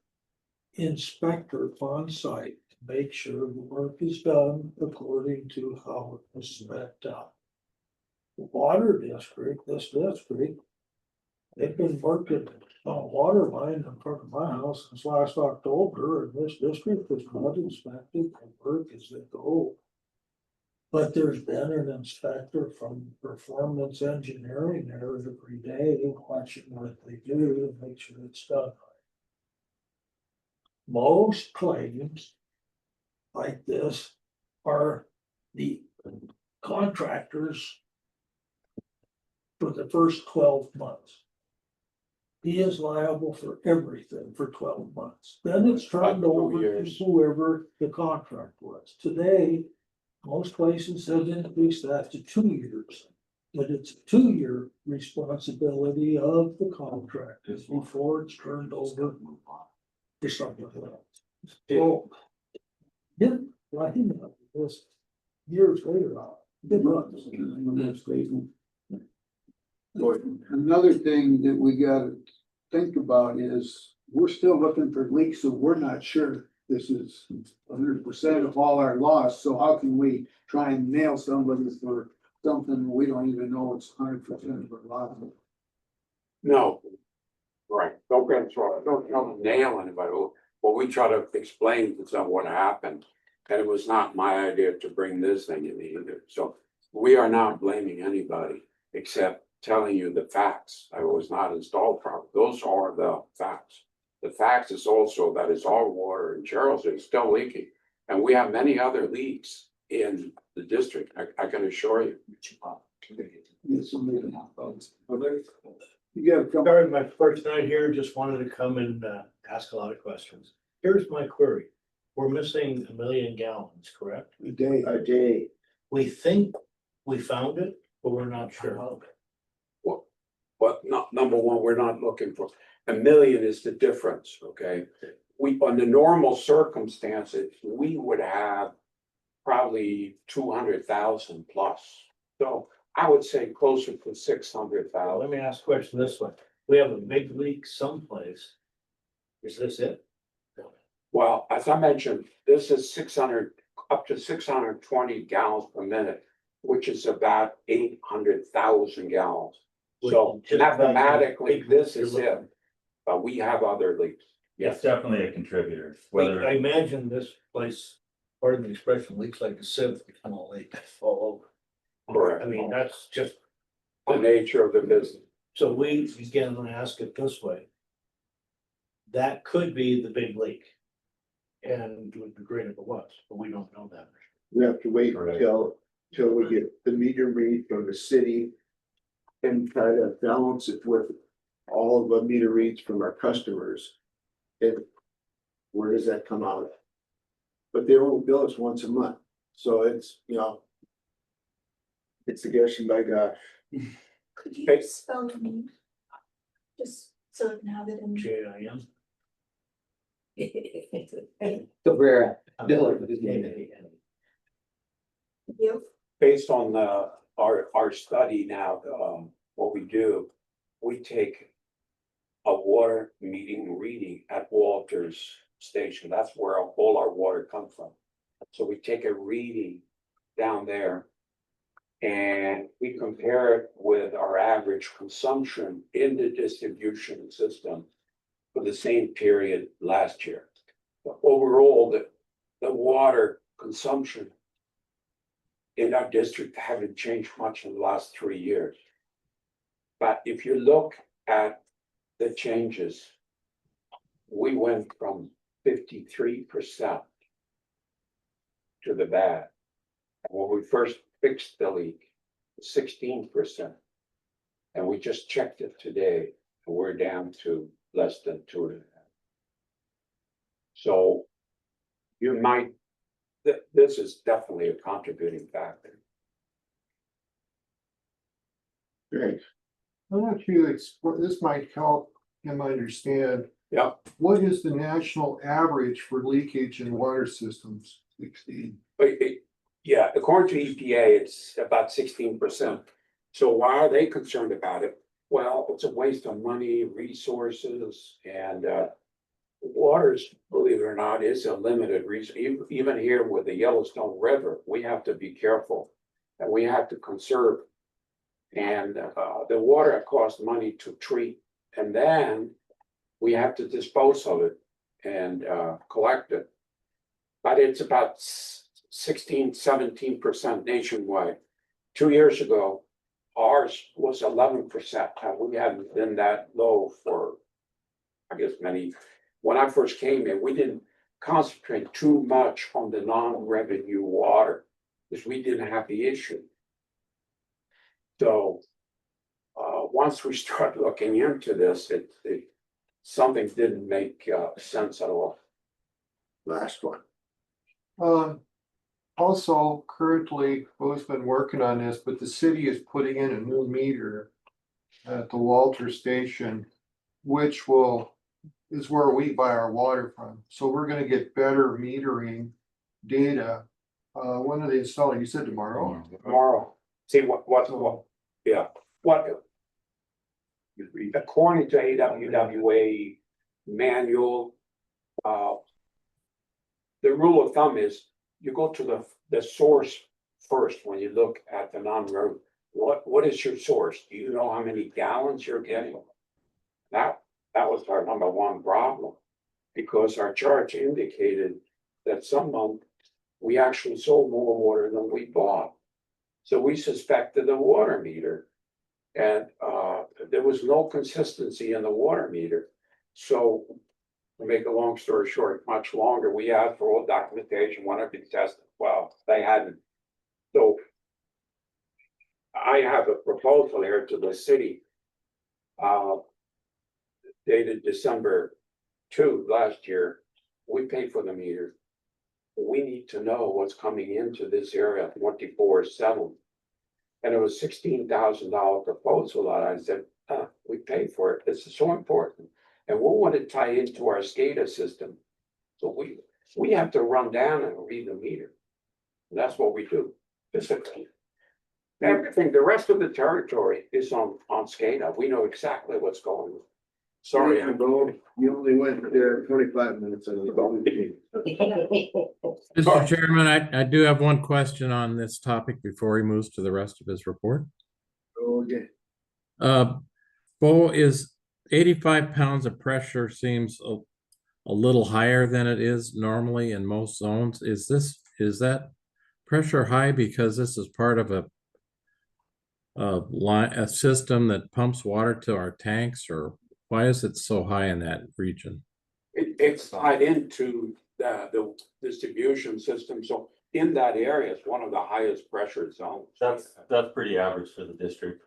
inspector on site to make sure the work is done according to how it was spec'd out. The water district, this district, they've been working on a water line in front of my house since last October, and this district is not inspected, the work as they go. But there's been an inspector from Performance Engineering there every day, watching what they do and make sure it's done right. Most claims like this are the contractors for the first 12 months. He is liable for everything for 12 months. Then it's turned over to whoever the contract was. Today, most places have increased that to 2 years. But it's a 2-year responsibility of the contractor before it's turned over to somebody else. So, yeah, right into this years later on. Good luck. Another thing that we gotta think about is, we're still looking for leaks, so we're not sure this is 100% of all our loss, so how can we try and nail somebody for something we don't even know it's 100% of our loss? No. Right, don't get us wrong, don't nail anybody, but we try to explain to them what happened. And it was not my idea to bring this thing in either, so we are not blaming anybody except telling you the facts. I was not installed properly, those are the facts. The facts is also that it's all water in Charleston, it's still leaking, and we have many other leaks in the district, I can assure you. Get somebody to help us. You gotta come. Sorry, my first night here, just wanted to come and ask a lot of questions. Here's my query. We're missing 1 million gallons, correct? A day. A day. We think we found it, but we're not sure. But number one, we're not looking for, 1 million is the difference, okay? We, under normal circumstances, we would have probably 200,000 plus. So I would say closer to 600,000. Let me ask a question this way. We have a big leak someplace. Is this it? Well, as I mentioned, this is 600, up to 620 gallons per minute, which is about 800,000 gallons. So Which is about the mathematically, big this leak is you're it, but we have other leaks. It's definitely a contributor, I whether, imagine this place, pardon the expression, leaks like a sieve, it's kind of lake all over. Correct. I mean, that's just, The nature of the business. so we, again, I'm gonna ask it this way. That could be the big leak. And it would be great if it was, but we don't know that. We have to wait Correct. till we get the meter read from the city. And try to balance it with all of the meter reads from our customers. And where does that come out? But they only bill us once a month, so it's, you know. It's a guessing by God. Could you spell your name? Just so I can have it in. JIM. Cabrera. You. Based on our study now, what we do, we take a water meeting reading at Walter's station. That's where all our water comes from. So we take a reading down there and we compare it with our average consumption in the distribution system for the same period last year. But overall, the water consumption in our district haven't changed much in the last 3 years. But if you look at the changes, we went from 53% to the bad. And when we first fixed the leak, 16%. And we just checked it today, and we're down to less than 2.5. So you might, this is definitely a contributing factor. Great. Why don't you explain, this might help him understand. Yeah. What is the national average for leakage in water systems? 16. Yeah, according to EPA, it's about 16%. So why are they concerned about it? Well, it's a waste of money, resources, and waters, believe it or not, is a limited resource. Even here with the Yellowstone River, we have to be careful and we have to conserve. And the water costs money to treat, and then we have to dispose of it and collect it. But it's about 16-17% nationwide. 2 years ago, ours was 11%, and we hadn't been that low for, I guess, many. When I first came in, we didn't concentrate too much on the non-revenue water because we didn't have the issue. So once we started looking into this, something didn't make sense at all. Last one. Also, currently, Bo's been working on this, but the city is putting in a new meter at the Walter station, which is where we buy our water from. So we're gonna get better metering data. When are they installing? You said tomorrow? Tomorrow, see what, yeah, what. According to AWWA manual, the rule of thumb is you go to the source first when you look at the non-road. What is your source? Do you know how many gallons you're getting? That was our number one problem. Because our charge indicated that some month we actually sold more water than we bought. So we suspected the water meter. And there was no consistency in the water meter. So to make a long story short, much longer, we asked for all documentation, wanted to be tested. Well, they hadn't. So I have a proposal here to the city. Dated December 2 last year, we paid for the meter. We need to know what's coming into this area 24/7. And it was $16,000 proposal that I said, we paid for it. This is so important. And we want to tie into our SCADA system. So we have to run down and read the meter. And that's what we do physically. Everything, the rest of the territory is on SCADA. We know exactly what's going on. Sorry, I'm going. You only went there 25 minutes and Mr. Chairman, I do have one question on this topic before he moves to the rest of his report. Okay. Bo, is 85 pounds of pressure seems a little higher than it is normally in most zones. Is that pressure high because this is part of a system that pumps water to our tanks, or why is it so high in that region? It's tied into the distribution system. So in that area, it's one of the highest pressure zones. That's pretty average for the district.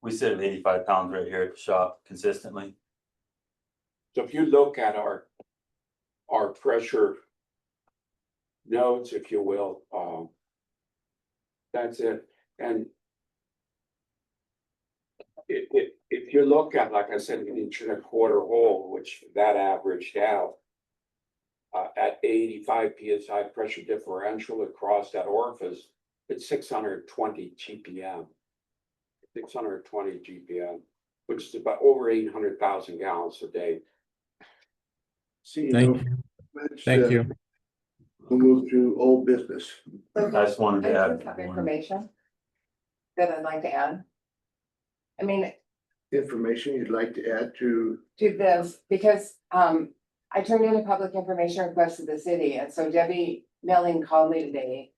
We sit at 85 pounds right here at the shop consistently. So if you look at our pressure nodes, if you will, that's it. And if you look at, like I said, an inch and a quarter hole, which that averaged out at 85 psi pressure differential across that orifice, it's 620 GPM. 620 GPM, which is about over 800,000 gallons a day. See, Thank you. Thank you. We'll move to old business. I just wanted to I add just have one. information that I'd like to add. I mean, Information you'd like to add to, this, because I turned in a public information request to the city, and so Debbie Melling called me today.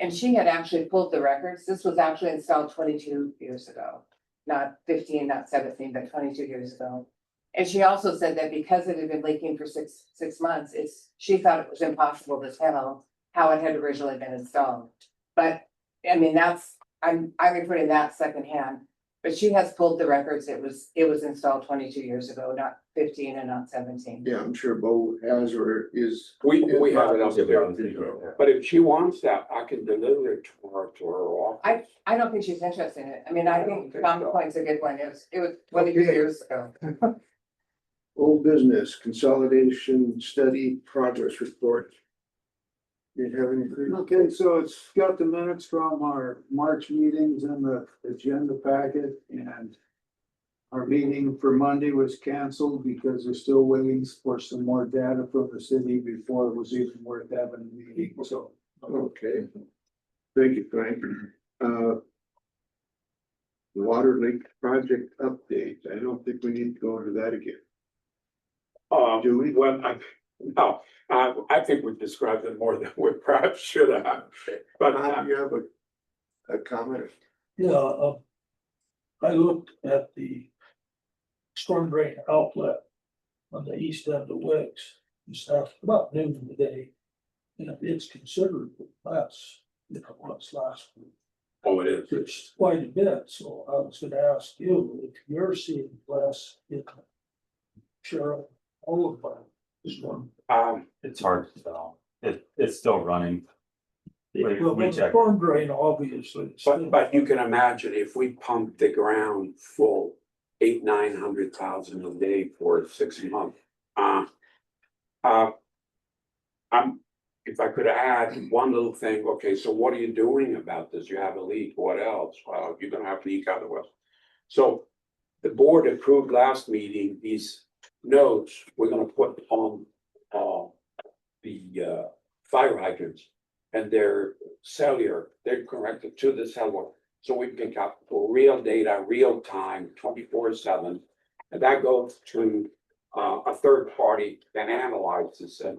And she had actually pulled the records. This was actually installed 22 years ago, not 15, not 17, but 22 years ago. And she also said that because it had been leaking for six months, she thought it was impossible to tell how it had originally been installed. But I mean, I'm reporting that secondhand. But she has pulled the records. It was installed 22 years ago, not 15 and not 17. yeah, I'm sure Bo has or is. We have it up there. But if she wants that, I can deliver it to her office. I don't think she's interested in it. I mean, I think Tom Point's a good one. It was 22 years ago. Old business consolidation study progress report. You have anything? Okay, so it's got the minutes from our March meetings in the agenda packet, and our meeting for Monday was canceled because they're still waiting for some more data from the city before it was even worth having a meeting, so. Okay. Thank you, Frank. Water leak project update. I don't think we need to go into that again. Do we? Well, I think we've described it more than we perhaps should have. But You have a comment? Yeah, I looked at the storm drain outlet on the east end of Wicks this after about noon today. And it's considerably less than it was last week. oh, it is. It's quite a bit, so I was gonna ask you if you're seeing less income. Cheryl, all of them. Storm. It's hard to tell. It's still running. Well, We the checked. storm drain, obviously. But you can imagine if we pumped the ground full 800,000-900,000 a day for 6 months. If I could add one little thing, okay, so what are you doing about this? You have a leak, what else? Well, you're gonna have leak otherwise. So the board approved last meeting, these notes, we're gonna put on the fire hydrants. And they're cellular, they're connected to the cellular. So we can capture real data, real time, 24/7. And that goes to a third party that analyzes it.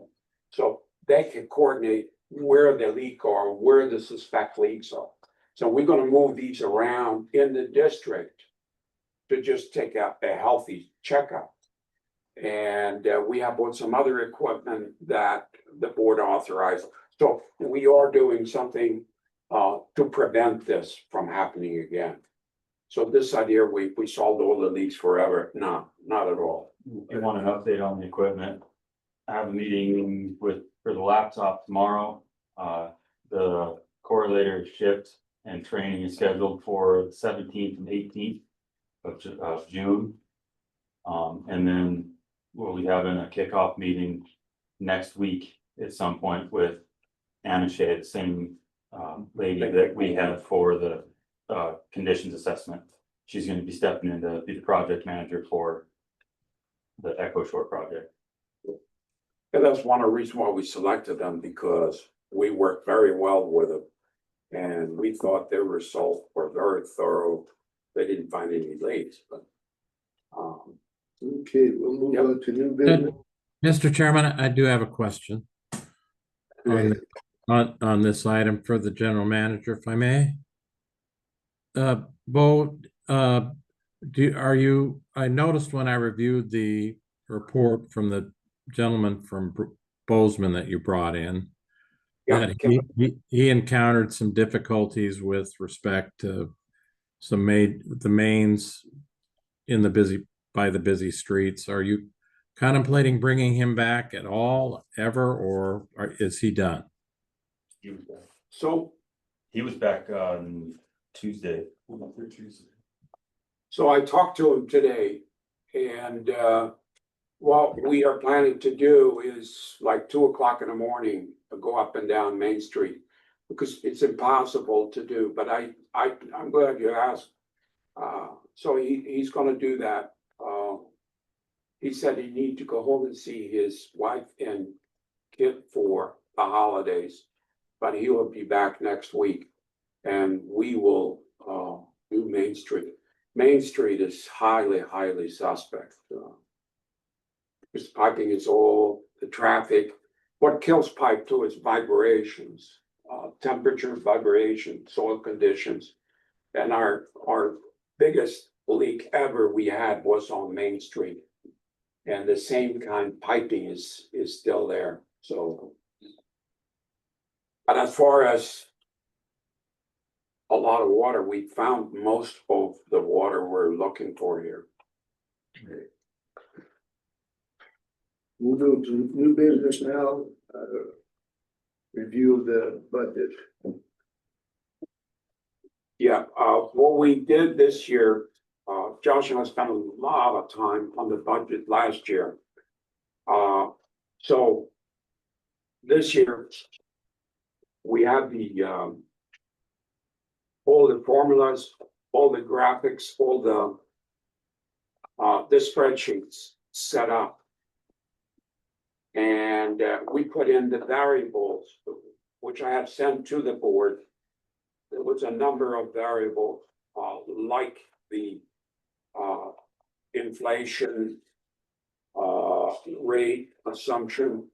So they can coordinate where the leak are, where the suspect leaks are. So we're gonna move these around in the district to just take a healthy checkup. And we have bought some other equipment that the board authorized. So we are doing something to prevent this from happening again. So this idea, we solved all the leaks forever. No, not at all. I want an update on the equipment. I have a meeting for the laptop tomorrow. The correlator is shipped and training is scheduled for the 17th and 18th of June. And then we'll be having a kickoff meeting next week at some point with Anna Shea, the same lady that we had for the conditions assessment. She's gonna be stepping in to be the project manager for the Echo Shore project. And that's one of the reasons why we selected them, because we worked very well with them. And we thought their results were very thorough. They didn't find any leaks, but. Okay, we'll move Yep. on to new business. Mr. Chairman, I do have a question on, Great. on this item for the general manager, if I may. Bo, I noticed when I reviewed the report from the gentleman from Bozeman that you brought in, Yeah, that he encountered some difficulties with respect to the mains in by the busy streets. Are you contemplating bringing him back at all, ever, or is he done? He was back. so, He was back on Tuesday. so I talked to him today and, what we are planning to do is like 2 o'clock in the morning, go up and down Main Street. Because it's impossible to do, but I'm glad you asked. So he's gonna do that. He said he need to go home and see his wife and kid for the holidays. But he will be back next week and we will do Main Street. Main Street is highly suspect. Because piping is all the traffic. What kills pipe too is vibrations, temperature, vibration, soil conditions. And our biggest leak ever we had was on Main Street. And the same kind piping is still there, so. But as far as a lot of water, we found most of the water we're looking for here. Moving to new business now, review of the budget. Yeah, what we did this year, Josh and I spent a lot of time on the budget last year. So this year, we have all the formulas, all the graphics, all the spreadsheets set up. And we put in the variables, which I have sent to the board. There was a number of variables, like the inflation rate assumption,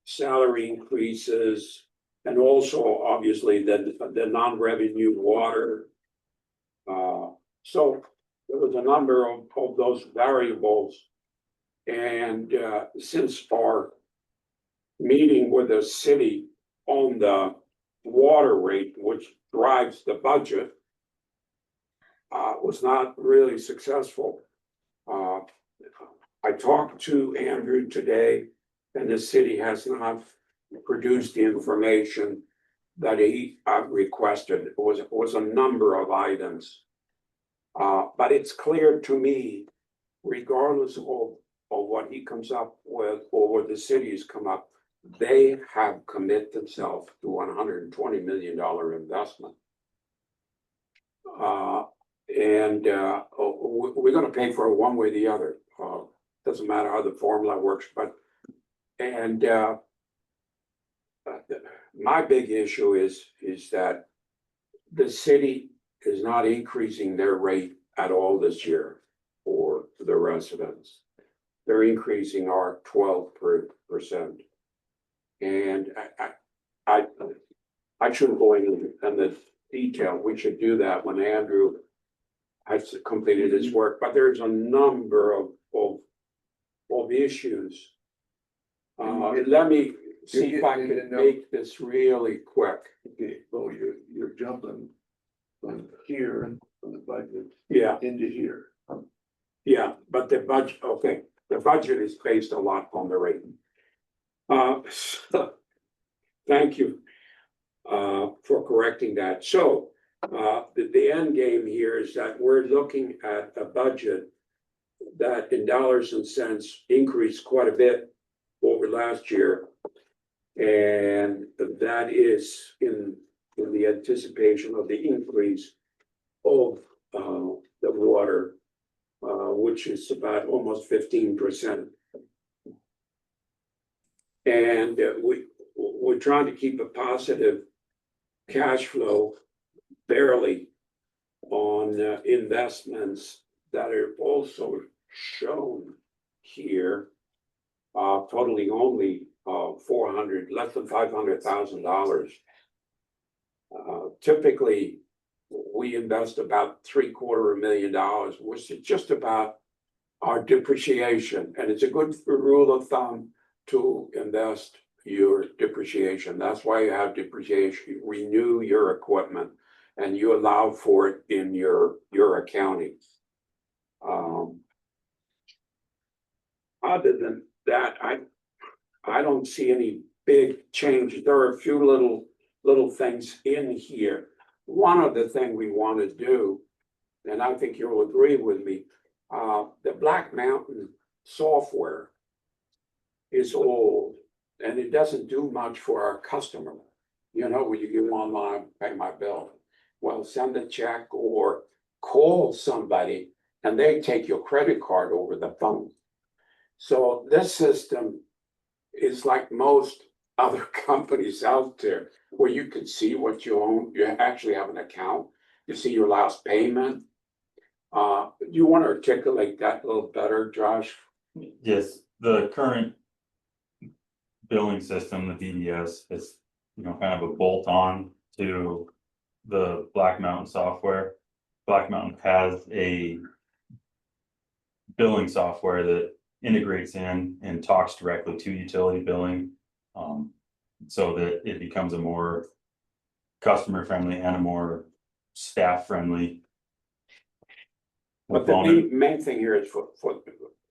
salary increases, and also obviously the non-revenue water. So there was a number of those variables. And since our meeting with the city on the water rate, which drives the budget, was not really successful. I talked to Andrew today, and the city has not produced the information that he requested. It was a number of items. But it's clear to me, regardless of what he comes up with or what the cities come up, they have committed themselves to $120 million investment. And we're gonna pay for it one way or the other. Doesn't matter how the formula works, but, and My big issue is that the city is not increasing their rate at all this year for the residents. They're increasing our 12%. And I shouldn't go into the detail. We should do that when Andrew has completed his work, but there's a number of issues. Let me see if I can make this really quick. Okay, well, you're jumping from here and from the budget Yeah, into here. yeah, but the budget, okay, the budget is based a lot on the rate. So, thank you for correcting that. So the end game here is that we're looking at a budget that in dollars and cents increased quite a bit over last year. And that is in the anticipation of the increase of the water, which is about almost 15%. And we're trying to keep a positive cash flow barely on investments that are also shown here, totaling only less than $500,000. Typically, we invest about $750,000, which is just about our depreciation, and it's a good rule of thumb to invest your depreciation. That's why you have depreciation. You renew your equipment and you allow for it in your accounting. Other than that, I don't see any big changes. There are a few little things in here. One of the things we want to do, and I think you'll agree with me, the Black Mountain software is old and it doesn't do much for our customer. You know, when you go online, pay my bill. Well, send a check or call somebody and they take your credit card over the phone. So this system is like most other companies out there where you can see what you own. You actually have an account. You see your last payment. You want to articulate that a little better, Josh? Yes, the current billing system, the BDS, is, you know, kind of a bolt on to the Black Mountain software. Black Mountain has a billing software that integrates in and talks directly to utility billing, so that it becomes a more customer friendly and a more staff friendly. But the main thing here is for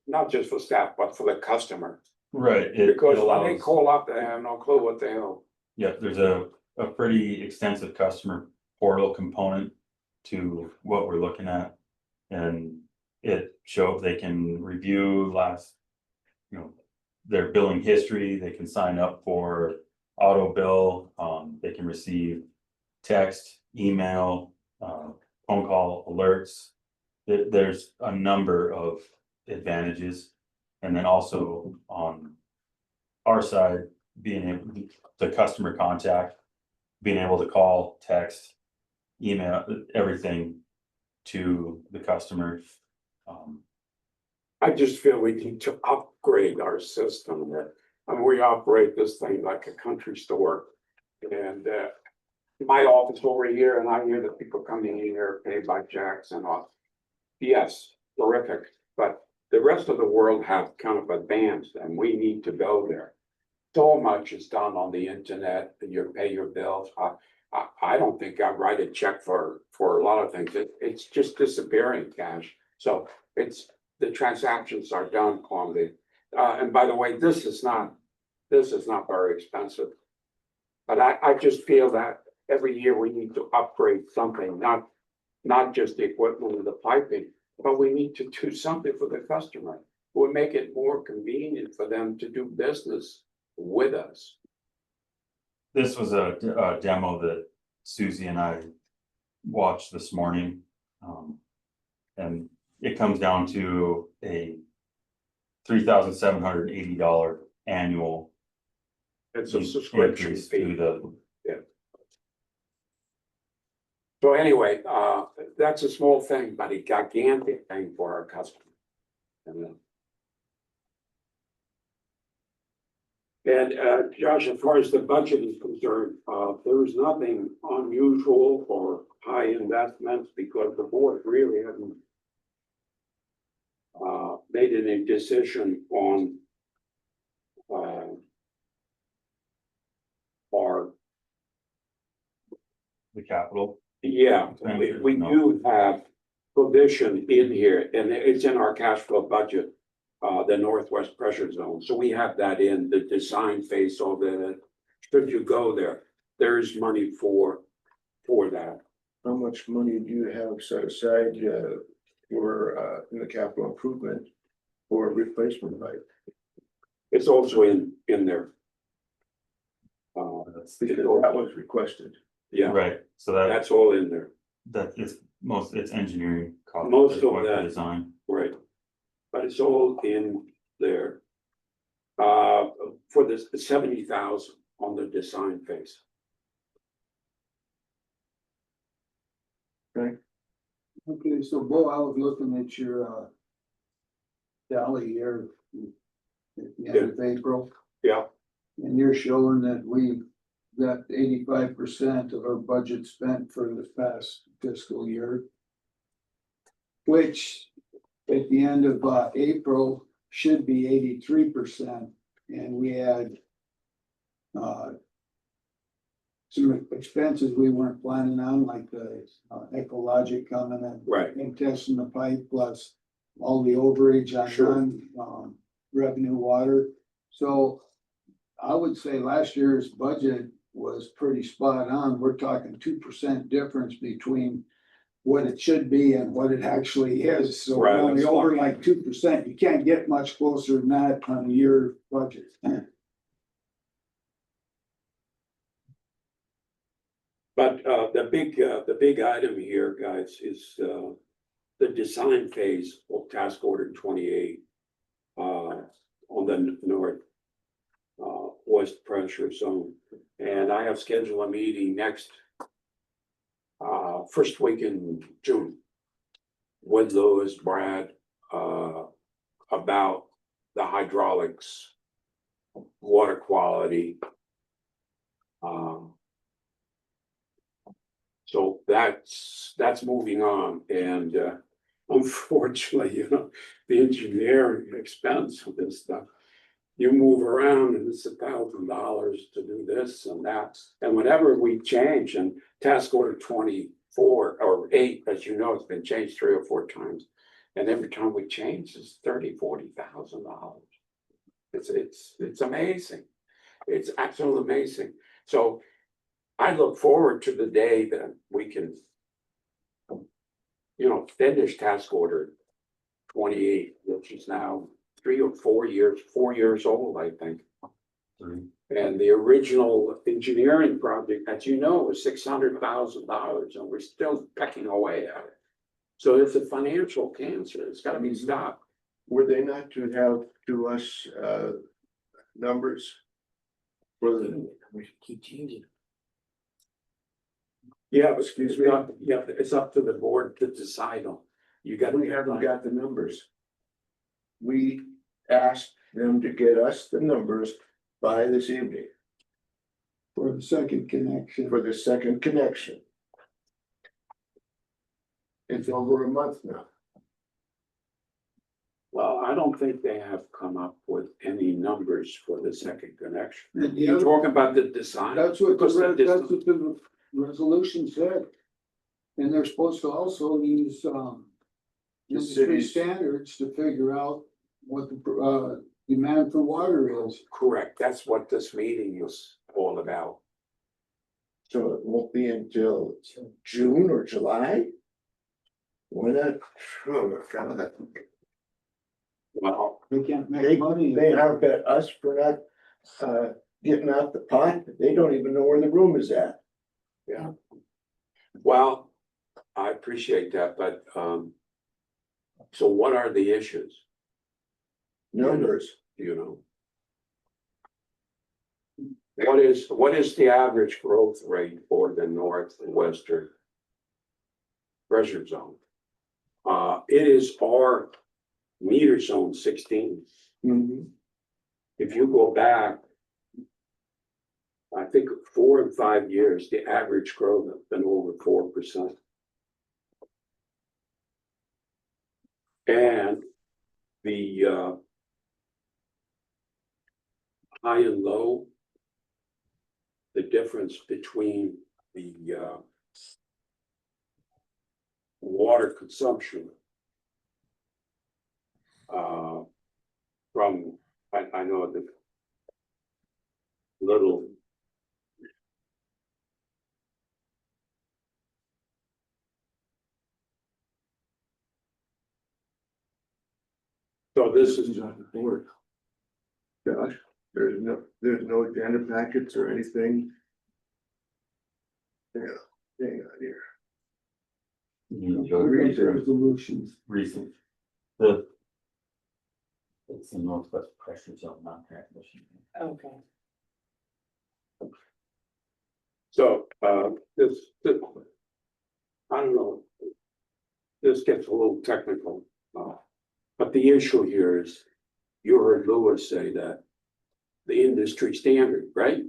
not just for staff, but for the customer. Right. Because when they call up, they have no clue what the hell. Yeah, there's a pretty extensive customer portal component to what we're looking at. And it shows they can review their billing history, they can sign up for auto bill, they can receive text, email, phone call alerts. There's a number of advantages. And then also on our side, being able to customer contact, being able to call, text, email, everything to the customer. I just feel we need to upgrade our system. We operate this thing like a country store. And my office over here, and I hear the people coming in here paid by checks and all. Yes, terrific. But the rest of the world have kind of advanced and we need to go there. So much is done on the internet and you pay your bills. I don't think I write a check for a lot of things. It's just disappearing cash. So the transactions are done on the, and by the way, this is not very expensive. But I just feel that every year we need to upgrade something, not just the equipment and the piping, but we need to do something for the customer. We'll make it more convenient for them to do business with us. This was a demo that Susie and I watched this morning. And it comes down to a $3,780 annual It's a subscription increase fee. to the, So anyway, that's a small thing, but a gigantic thing for our customers. And Josh, as far as the budget is concerned, there is nothing unusual or high investments because the board really hasn't made any decision on our, the capital. yeah, we do have provision in here, and it's in our cash flow budget. The Northwest Pressure Zone, so we have that in the design phase, so that should you go there, there is money for that. How much money do you have set aside for in the capital improvement for replacement pipe? It's also in there. That's, Because that was requested. Yeah, right, so that, that's all in there, that is it's engineering cost. Most is of what the that. Design. right? But it's all in there. For this, 70,000 on the design phase. Okay, so Bo, I was looking at your tally here at the end of April, Yeah, and you're showing that we got 85% of our budget spent for the past fiscal year. Which at the end of April should be 83%, and we had some expenses we weren't planning on, like the Ecologic coming in right. and testing the pipe, plus all the overage on Sure. revenue water. So I would say last year's budget was pretty spot on. We're talking 2% difference between what it should be and what it actually is. So Right, we're only that's over fine. like 2%. You can't get much closer than that on a year budget. But the big item here, guys, is the design phase of task order 28 on the north west pressure zone. And I have scheduled a meeting next first week in June with Louis, Brad, about the hydraulics, water quality. So that's moving on, and unfortunately, the engineering expense of this stuff. You move around and it's $1,000 to do this and that, and whenever we change, and task order 24 or 8, as you know, it's been changed 3 or 4 times. And every time we change, it's $30,000-$40,000. It's amazing. It's absolutely amazing. So I look forward to the day that we can, finish task order 28, which is now 3 or 4 years old, I think. And the original engineering project, as you know, was $600,000, and we're still pecking away at it. So it's a financial cancer. It's got to be stopped. Were they not to have to us numbers? For the, We should keep changing. Yeah, excuse me. Yeah, it's up to the board to decide on. You got. we haven't got the numbers. We asked them to get us the numbers by this evening For the second connection. for the second connection. It's over a month now. Well, I don't think they have come up with any numbers for the second connection. And the You're other- talking about the design? That's what Because the that's what the resolution said. And they're supposed to also use industry cities- standards to figure out what the demand for water is. Correct, that's what this meeting is all about. So it won't be until June or July? Why not? Oh, God. Well, They can't They, make money. they harp at us for not getting out the pot. They don't even know where the room is at. yeah. Well, I appreciate that, but so what are the issues, Numbers. you know? What is the average growth rate for the north and western pressure zone? It is our meter zone 16. If you go back, I think 4 and 5 years, the average growth has been over 4%. And the high and low, the difference between the water consumption from, I know the little so this is on the board. Josh, there's no agenda packets or anything. Yeah, hang on here. Resolutions. Recent. The. It's the northwest pressure zone, not transmission. Okay. so this I don't know. This gets a little technical, but the issue here is you heard Lewis say that the industry standard, right?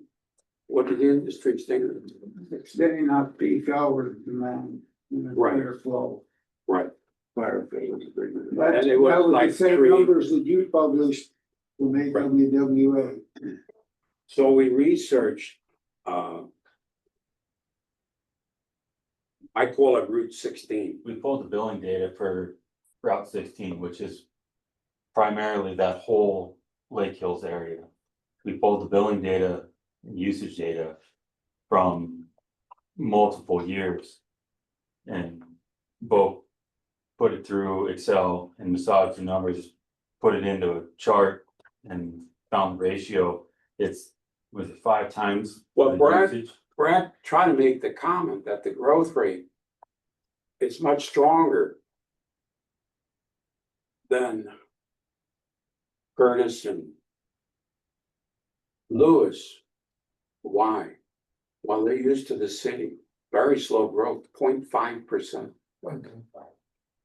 What is the industry standard? Extending out peak hours demand in a Right. clear flow. Right. Fire failures. That And it was was like the same 3. numbers that you published from AWWA. So we researched, I call it Route 16. We pulled the billing data for Route 16, which is primarily that whole Lake Hills area. We pulled the billing data and usage data from multiple years and both put it through Excel and massaged the numbers, put it into a chart and found the ratio. Was it 5 times? Well, the Brad, usage? Brad tried to make the comment that the growth rate is much stronger than Curtis and Lewis. Why? Well, they're used to the city, very slow growth, 0.5%.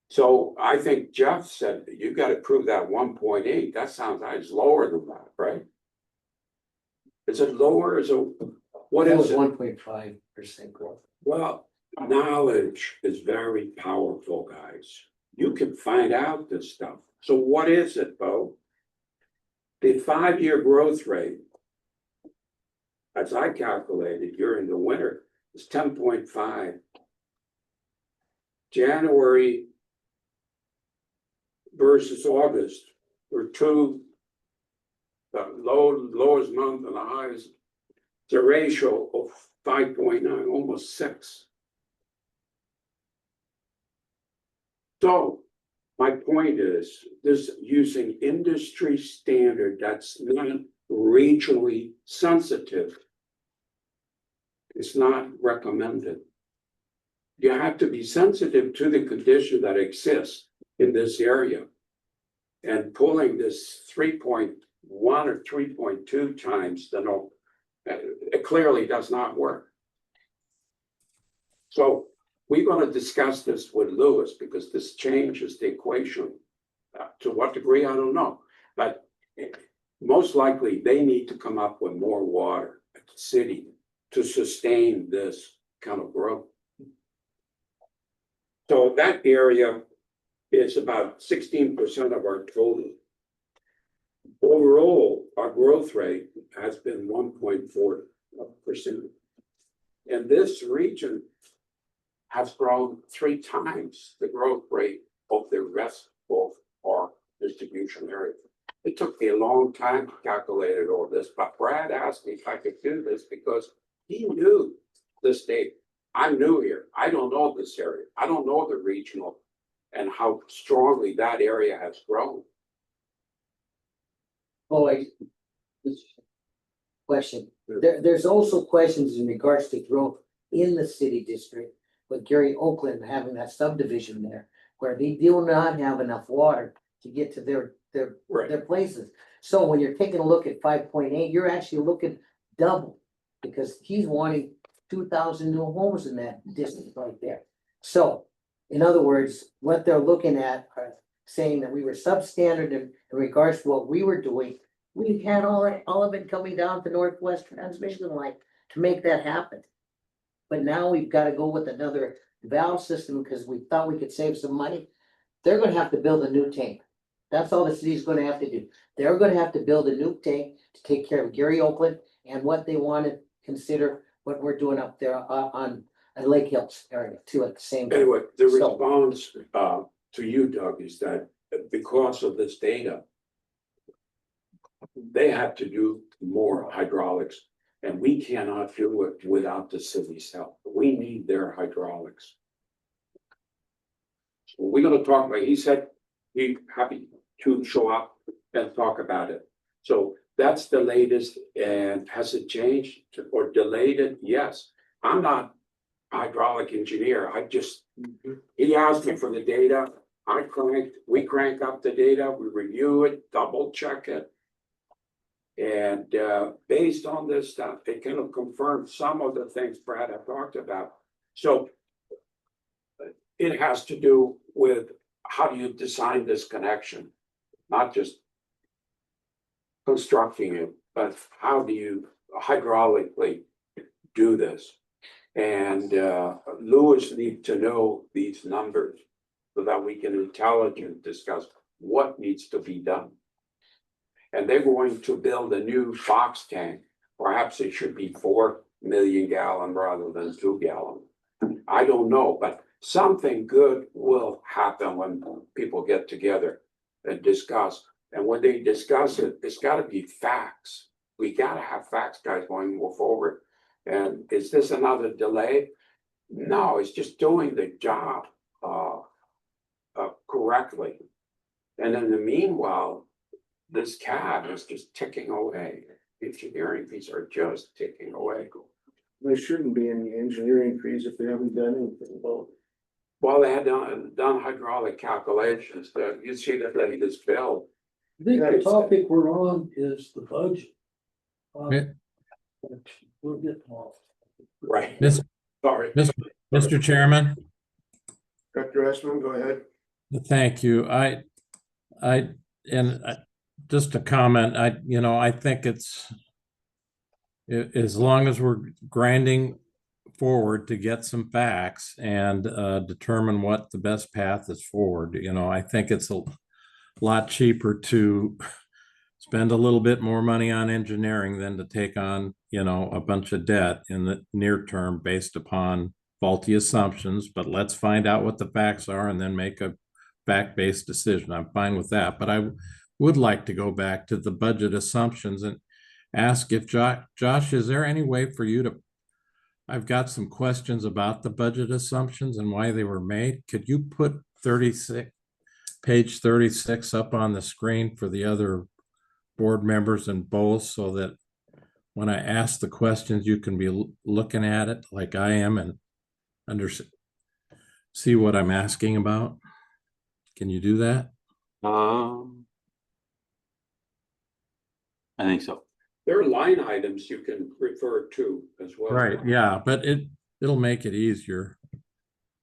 So I think Jeff said, you gotta prove that 1.8, that sounds like it's lower than that, right? Is it lower, what That is was it? 1.5% growth. Well, knowledge is very powerful, guys. You can find out this stuff. So what is it, Bo? The 5-year growth rate, as I calculated during the winter, is 10.5. January versus August were two, the lowest month and the highest. It's a ratio of 5.9, almost 6. So my point is, this using industry standard that's not regionally sensitive. It's not recommended. You have to be sensitive to the condition that exists in this area. And pulling this 3.1 or 3.2 times, it clearly does not work. So we're going to discuss this with Lewis because this changes the equation. To what degree, I don't know. But most likely they need to come up with more water at the city to sustain this kind of growth. So that area is about 16% of our total. Overall, our growth rate has been 1.4%. And this region has grown 3 times the growth rate of the rest of our distribution area. It took me a long time to calculate all this, but Brad asked me if I could do this because he knew the state. I'm new here. I don't know this area. I don't know the regional and how strongly that area has grown. Question. There's also questions in regards to growth in the city district with Gary Oakland having that subdivision there where they do not have enough water to get to their Right. places. So when you're taking a look at 5.8, you're actually looking double, because he's wanting 2,000 new homes in that district right there. So, in other words, what they're looking at are saying that we were substandard in regards to what we were doing. We had all of it coming down to Northwest Transmission Line to make that happen. But now we've got to go with another valve system because we thought we could save some money. They're gonna have to build a new tank. That's all the city's gonna have to do. They're gonna have to build a new tank to take care of Gary Oakland and what they want to consider what we're doing up there on Lake Hills area too at the same time. Anyway, the So- response to you, Doug, is that because of this data, they have to do more hydraulics, and we cannot do it without the city's help. We need their hydraulics. So we're gonna talk about, he said he'd happy to show up and talk about it. So that's the latest. And has it changed or delayed it? Yes. I'm not a hydraulic engineer. He asked me for the data. We crank up the data, we review it, double check it. And based on this stuff, they can confirm some of the things Brad had talked about. So it has to do with how do you design this connection, not just constructing it, but how do you hydraulically do this? And Lewis needs to know these numbers so that we can intelligently discuss what needs to be done. And they're going to build a new box tank. Perhaps it should be 4 million gallon rather than 2 gallon. I don't know, but something good will happen when people get together and discuss. And when they discuss it, it's gotta be facts. We gotta have facts, guys, going forward. And is this another delay? No, it's just doing the job correctly. And in the meanwhile, this cab is just ticking away. Engineering fees are just ticking away. There shouldn't be any engineering fees if they haven't done anything about it. Well, they had done hydraulic calculations, that you see that latest bill. I think the topic we're on is the budget. Yeah. We're getting off. Right. Miss- Sorry. Mr. Chairman, Dr. Essman, go ahead. thank you. Just a comment, I think as long as we're grinding forward to get some facts and determine what the best path is forward, I think it's a lot cheaper to spend a little bit more money on engineering than to take on, a bunch of debt in the near term based upon faulty assumptions. But let's find out what the facts are and then make a fact-based decision. I'm fine with that, but I would like to go back to the budget assumptions and ask if Josh, is there any way for you to, I've got some questions about the budget assumptions and why they were made. Could you put page 36 up on the screen for the other board members and both, so that when I ask the questions, you can be looking at it like I am and see what I'm asking about? Can you do that? I think so. There are line items you can refer to as well. Right, yeah, but it'll make it easier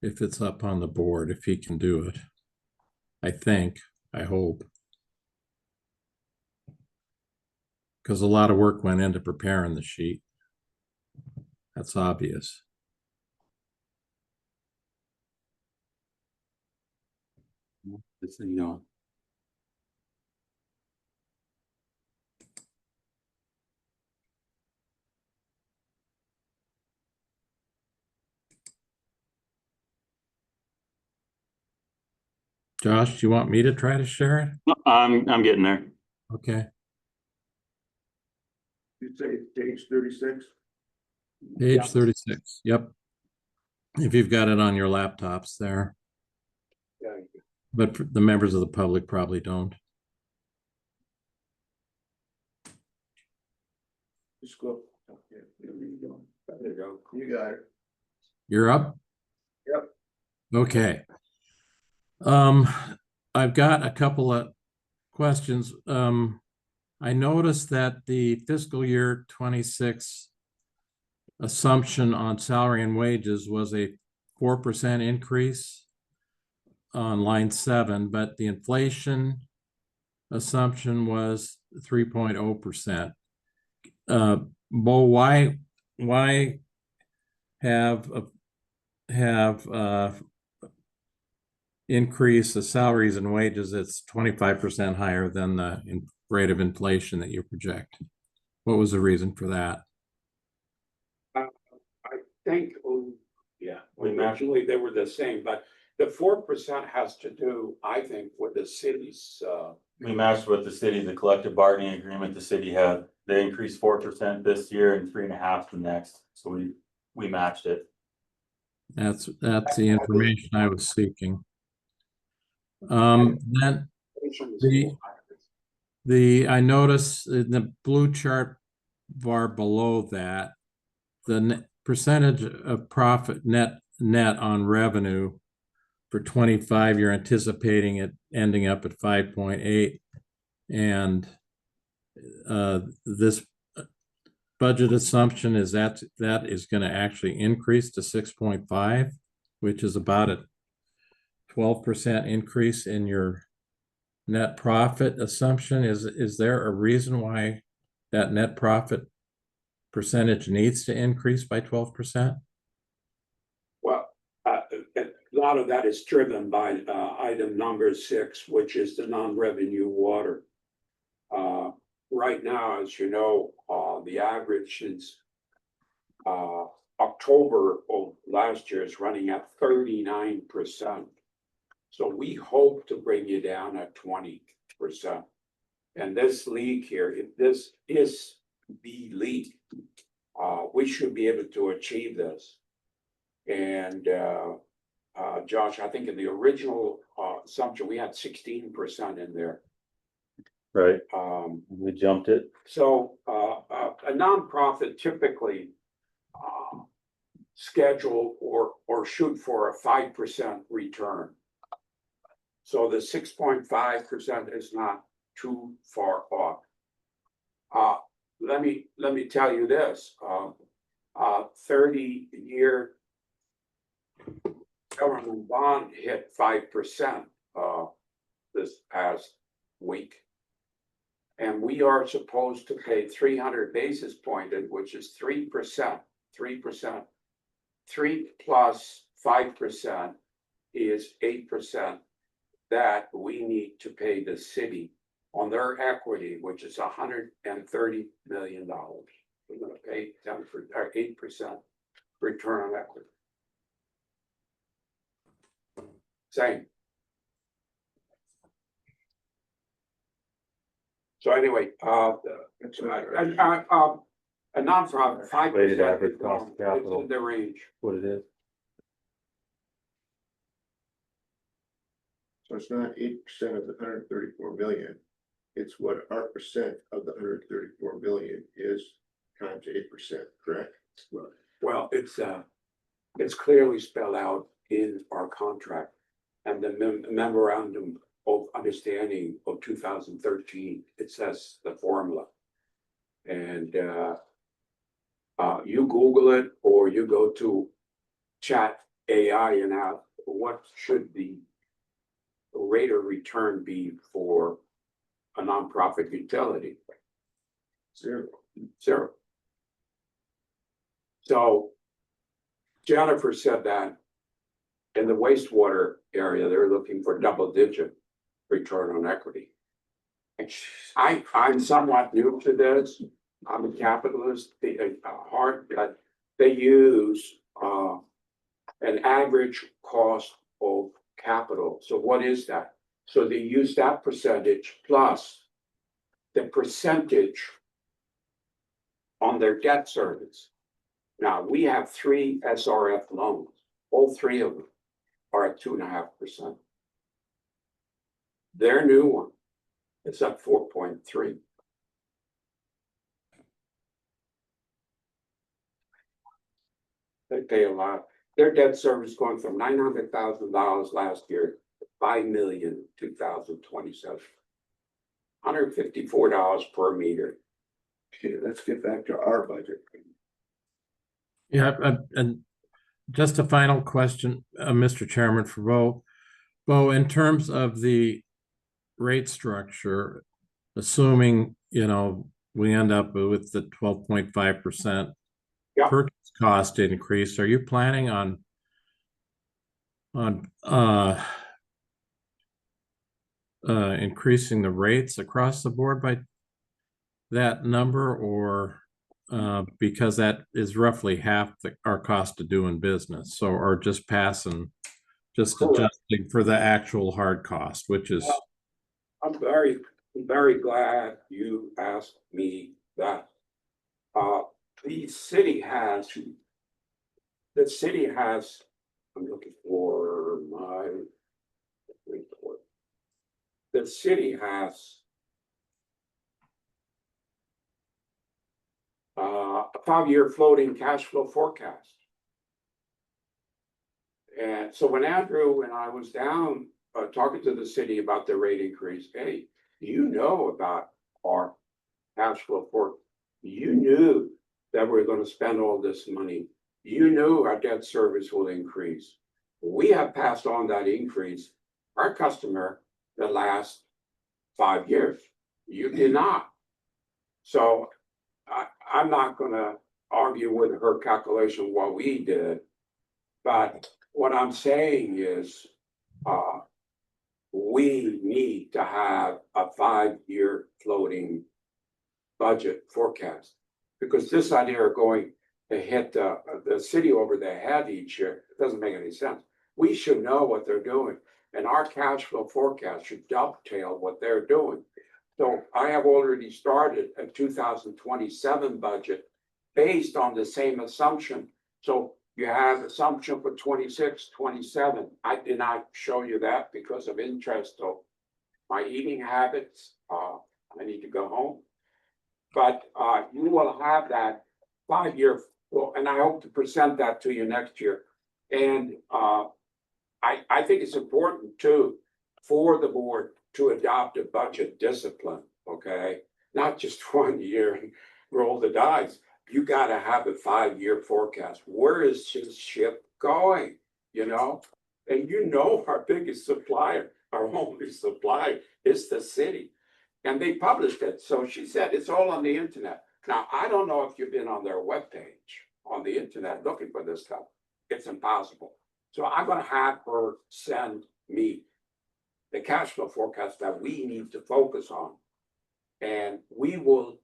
if it's up on the board, if he can do it. I hope. Because a lot of work went into preparing the sheet. That's obvious. This thing going. Josh, do you want me to try to share it? I'm getting there. Okay, You say page 36? page 36, yep. If you've got it on your laptops there, Yeah. but the members of the public probably don't. Just go. Okay, there you go. There you go. You got it. You're up? Yep. Okay. I've got a couple of questions. I noticed that the fiscal year 26 assumption on salary and wages was a 4% increase on line 7, but the inflation assumption was 3.0%. Bo, why have increase the salaries and wages? It's 25% higher than the rate of inflation that you project. What was the reason for that? I think, yeah, originally they were the same, but the 4% has to do, I think, with the city's, We matched with the city, the collective bargaining agreement the city had. They increased 4% this year and 3.5% the next. So we matched it. That's the information I was seeking. Then I noticed in the blue chart bar below that, the percentage of profit net on revenue for 25, you're anticipating it ending up at 5.8, and this budget assumption is that is going to actually increase to 6.5, which is about a 12% increase in your net profit assumption. Is there a reason why that net profit percentage needs to increase by 12%? well, a lot of that is driven by item number 6, which is the non-revenue water. Right now, as you know, the average is October of last year is running at 39%. So we hope to bring you down at 20%. And this leak here, if this is the leak, we should be able to achieve this. And Josh, I think in the original assumption, we had 16% in there. Right. We jumped it. So a nonprofit typically schedule or shoot for a 5% return. So the 6.5% is not too far off. Let me tell you this, 30-year government bond hit 5% this past week. And we are supposed to pay 300 basis points, which is 3%. 3 plus 5% is 8% that we need to pay the city on their equity, which is $130 million. We're going to pay them for 8% return on equity. Same. So anyway, a nonprofit, 5% Weighted average cost of capital. is in the range. What it is. So it's not 8% of the 134 million. It's what our percent of the 134 million is times 8%, correct? Well, it's clearly spelled out in our contract and the memorandum of understanding of 2013. It says the formula. And you Google it or you go to chat AI and ask what should the rate of return be for a nonprofit utility? Zero. So Jennifer said that in the wastewater area, they're looking for double-digit return on equity. I'm somewhat new to this. I'm a capitalist at heart, but they use an average cost of capital. So what is that? So they use that percentage plus the percentage on their debt service. Now, we have 3 SRF loans. All 3 of them are at 2.5%. Their new one is at 4.3. They pay a lot. Their debt service going from $900,000 last year to $5 million 2027. $154 per meter. Okay, let's get back to our budget. Yeah, and just a final question, Mr. Chairman, for Bo. Bo, in terms of the rate structure, assuming, we end up with the 12.5% Yeah. purchase cost increase, are you planning on increasing the rates across the board by that number, or because that is roughly half our cost of doing business, so, or just passing, just Correct. adjusting for the actual hard cost, which is, I'm very glad you asked me that. The city has, I'm looking for my report. The city has a 5-year floating cash flow forecast. And so when Andrew and I was down talking to the city about the rate increase, hey, you know about our cash flow for, you knew that we're going to spend all this money. You knew our debt service will increase. We have passed on that increase, our customer, the last 5 years. You did not. So I'm not going to argue with her calculation what we did, but what I'm saying is we need to have a 5-year floating budget forecast, because this idea of going to hit the city over the head each year, it doesn't make any sense. We should know what they're doing, and our cash flow forecast should dovetail what they're doing. So I have already started a 2027 budget based on the same assumption. So you have assumption for 26, 27. I did not show you that because of interest of my eating habits. I need to go home. But you will have that 5-year, and I hope to present that to you next year. And I think it's important too for the board to adopt a budget discipline, okay? Not just 1 year and roll the dice. You got to have a 5-year forecast. Where is this ship going? And our biggest supplier, our only supplier, is the city. And they published it. So she said it's all on the internet. Now, I don't know if you've been on their webpage on the internet looking for this stuff. It's impossible. So I'm going to have her send me the cash flow forecast that we need to focus on. And we will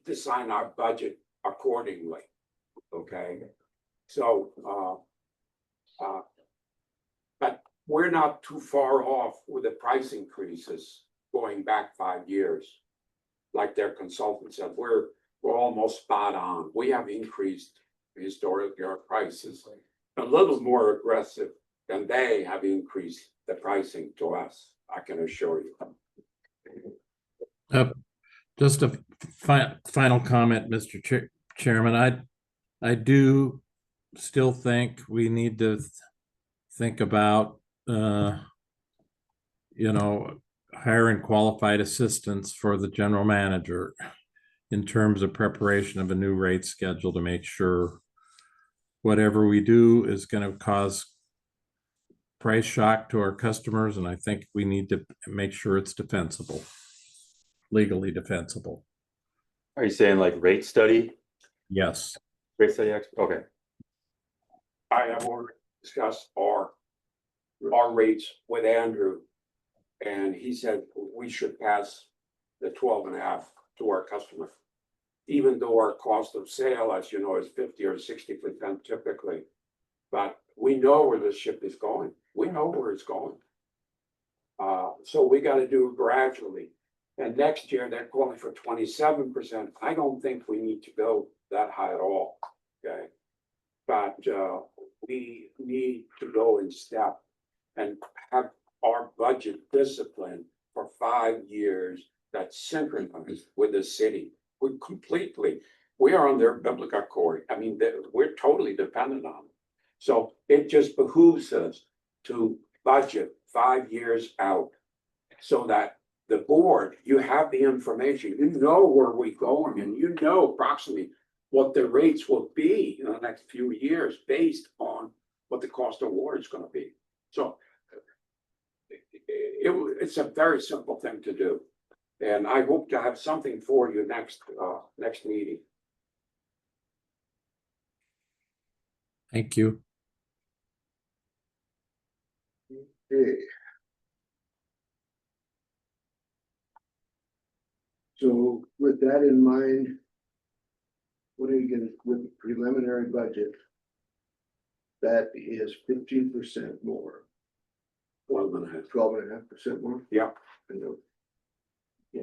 design our budget accordingly. Okay. So, but we're not too far off with the price increases going back 5 years. Like their consultant said, we're almost spot on. We have increased historically our prices a little more aggressive than they have increased the pricing to us. I can assure you. just a final comment, Mr. Chairman. I do still think we need to think about, hiring qualified assistants for the general manager in terms of preparation of a new rate schedule to make sure whatever we do is going to cause price shock to our customers. And I think we need to make sure it's defensible, legally defensible. Are you saying like rate study? Yes. Rate study expert? Okay. I have already discussed our rates with Andrew. And he said we should pass the 12.5 to our customer. Even though our cost of sale, as you know, is 50 or 60% typically. But we know where the ship is going. We know where it's going. So we got to do it gradually. And next year they're calling for 27%. I don't think we need to go that high at all. Okay. But we need to go in step and have our budget discipline for 5 years that's synchronized with the city. We are on their biblical accord. I mean, we're totally dependent on it. So it just behooves us to budget 5 years out so that the board, you have the information, you know where we're going, and you know approximately what the rates will be in the next few years based on what the cost of water is gonna be. So it's a very simple thing to do. And I hope to have something for you next meeting. Thank you. Okay. So with that in mind, what are you gonna, with the preliminary budget? That is 15% more, 12.5. 12.5% more? Yeah. I know. Do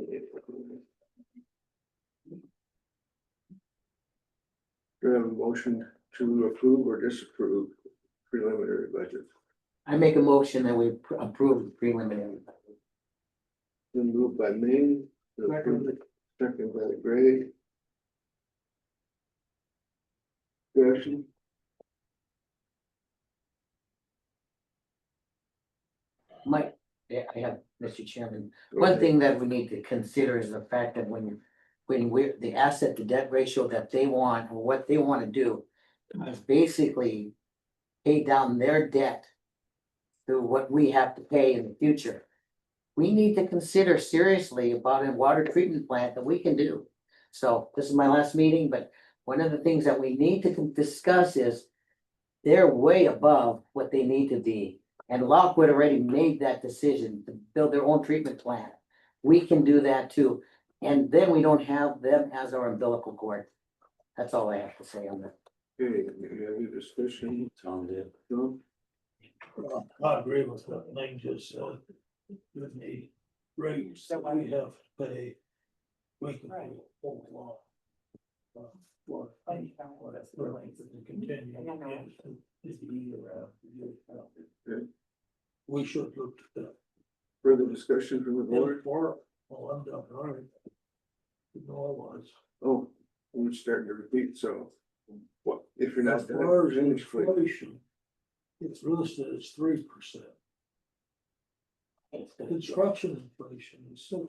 I have a motion to approve or disapprove preliminary budget? I make a motion that we approve the preliminary. Been moved by Maine, second by Gray. Discussion? Mike, yeah, I have, Mr. Chairman, one thing that we need to consider is the fact that when we're, the asset to debt ratio that they want, or what they wanna do is basically pay down their debt to what we have to pay in the future. We need to consider seriously about a water treatment plant that we can do. So this is my last meeting, but one of the things that we need to discuss is they're way above what they need to be. And Lockwood already made that decision to build their own treatment plant. We can do that too. And then we don't have them as our umbilical cord. That's all I have to say on that. Okay, any other discussion? Tom did. No? I agree with what Lane just said. With the rates that we have to pay, we can pay a whole lot. For length of the continuing. We should look at that. Further discussion from the board? Or, well, I'm done, all right. You know I was. Oh, we're starting to repeat, so. What, if you're not As far as done, finish, please. inflation, it's listed as 3%. Construction inflation is 6%.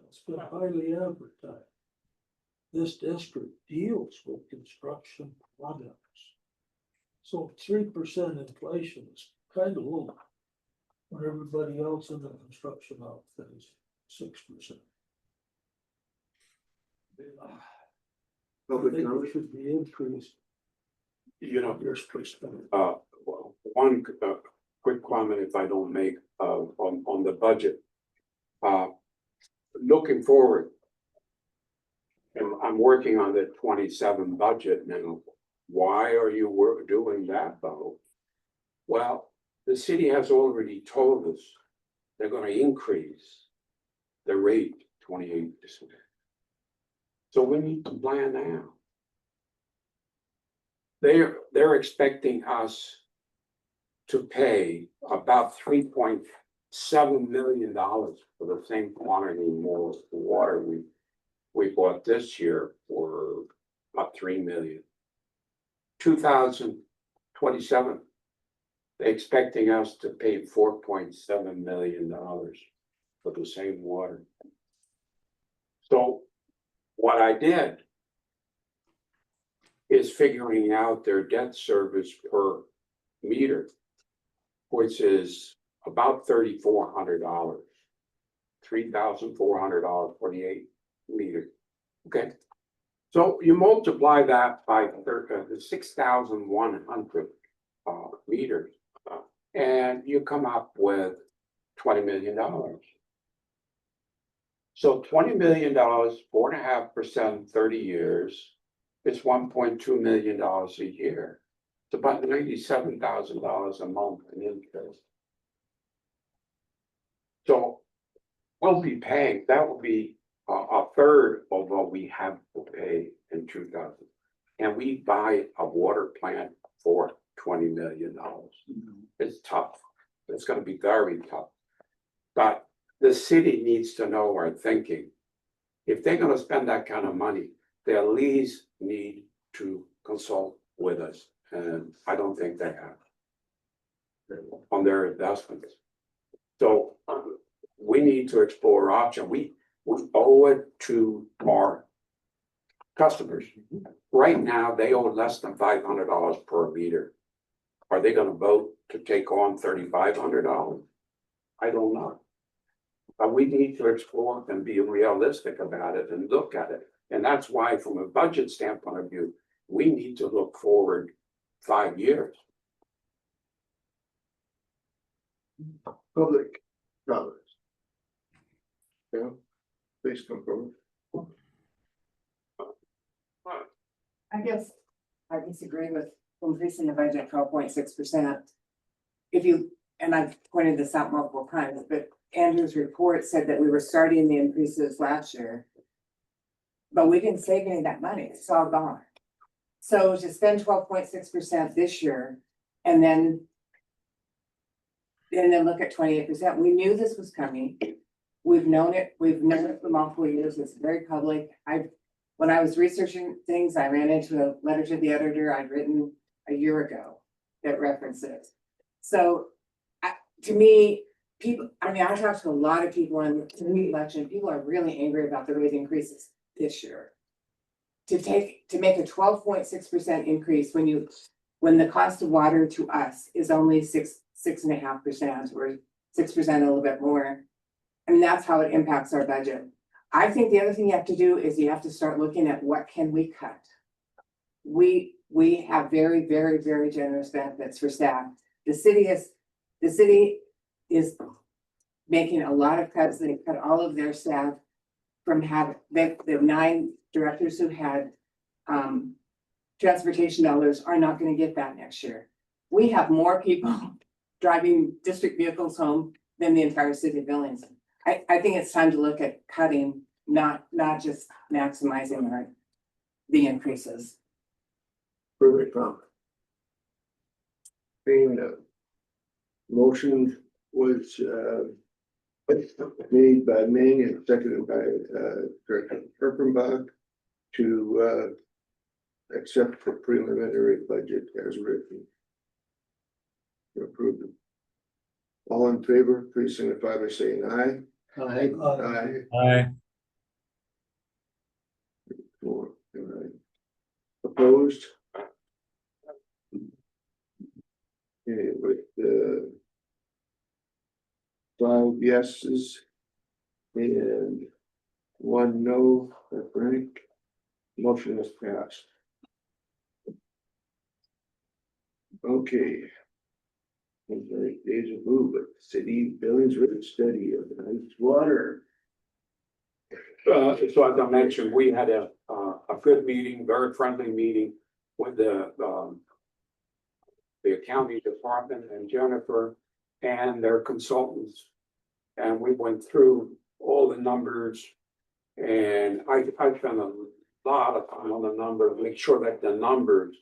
It's been highly advertised. This district deals with construction products. So 3% inflation is kind of low. When everybody else in the construction outfit is 6%. I Public think comment? it should be increased. You know, Your perspective. well, one quick comment if I don't make on the budget. Looking forward. And I'm working on the 27 budget now. Why are you doing that, though? Well, the city has already told us they're gonna increase the rate 28%. So we need to plan now. They're expecting us to pay about $3.7 million for the same quantity more water we bought this year for about $3 million. 2027, they're expecting us to pay $4.7 million for the same water. So what I did is figuring out their debt service per meter, which is about $3,400, $3,400 48 meter. Okay, so you multiply that by the 6,100 meters, and you come up with $20 million. So $20 million, 4.5%, 30 years, it's $1.2 million a year. It's about $97,000 a month in interest. So we'll be paying, that will be a third of what we have to pay in 2000. And we buy a water plant for $20 million. It's tough. It's gonna be very tough. But the city needs to know our thinking. If they're gonna spend that kind of money, they at least need to consult with us. And I don't think they have on their investments. So we need to explore option. We owe it to our customers. Right now, they owe less than $500 per meter. Are they gonna vote to take on $3,500? I don't know. But we need to explore and be realistic about it and look at it. And that's why, from a budget standpoint of view, we need to look forward 5 years. Public comments. Yeah, please come forward. I guess I disagree with increasing the budget 12.6%. If you, and I've pointed this out multiple times, but Andrew's report said that we were starting the increases last year. But we didn't save any of that money, it's all gone. So to spend 12.6% this year and then look at 28%, we knew this was coming. We've known it for multiple years, it's very public. When I was researching things, I ran into a letter to the editor I'd written a year ago that references. So to me, people, I mean, I talked to a lot of people in the election, people are really angry about the rate increases this year. To make a 12.6% increase when the cost of water to us is only 6.5% or 6%, a little bit more. I mean, that's how it impacts our budget. I think the other thing you have to do is you have to start looking at what can we cut. We have very, very, very generous benefits for staff. The city is making a lot of cuts. They cut all of their staff from the 9 directors who had transportation dollars are not going to get that next year. We have more people driving district vehicles home than the entire city of Billings. I think it's time to look at cutting, not just maximizing the increases. Further comment? Being motion was made by Ming and seconded by Director Kirkenbach to accept the preliminary budget as written. Approve them. All in favor, please signify by saying aye. Aye. Aye. Aye. 4, aye. Opposed? Okay, with 5 yeses and 1 no, that's right. Motion is passed. Okay. Very deja vu, but city Billings written study of the night's water. So as I mentioned, we had a good meeting, very friendly meeting with the accounting department and Jennifer and their consultants. And we went through all the numbers, and I spent a lot of time on the number, make sure that the numbers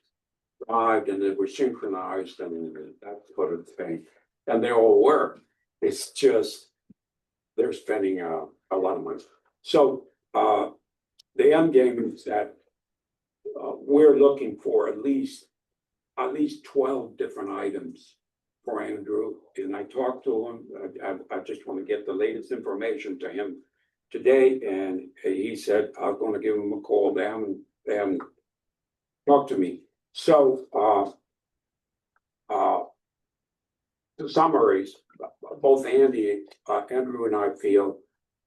arrived and they were synchronized, and that sort of thing. And they all were. It's just they're spending a lot of money. So the end game is that we're looking for at least 12 different items for Andrew. And I talked to him. I just want to get the latest information to him today, and he said I'm going to give him a call down and talk to me. So to summarize, both Andrew and I feel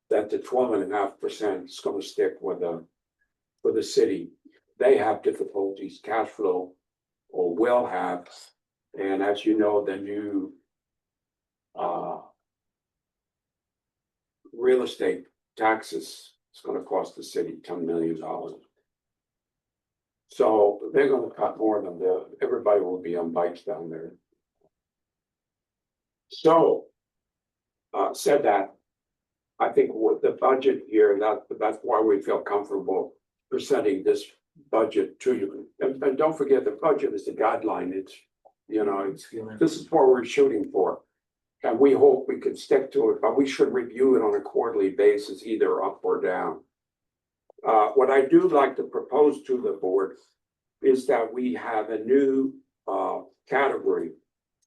that the 12.5% is going to stick with the city. They have difficulties, cash flow, or will have, and as you know, the new real estate taxes is going to cost the city $10 million. So they're going to cut more than everybody will be on bikes down there. So said that, I think with the budget here, that's why we feel comfortable presenting this budget to you. And don't forget, the budget is a guideline. It's, this is what we're shooting for. And we hope we can stick to it, but we should review it on a quarterly basis, either up or down. What I do like to propose to the board is that we have a new category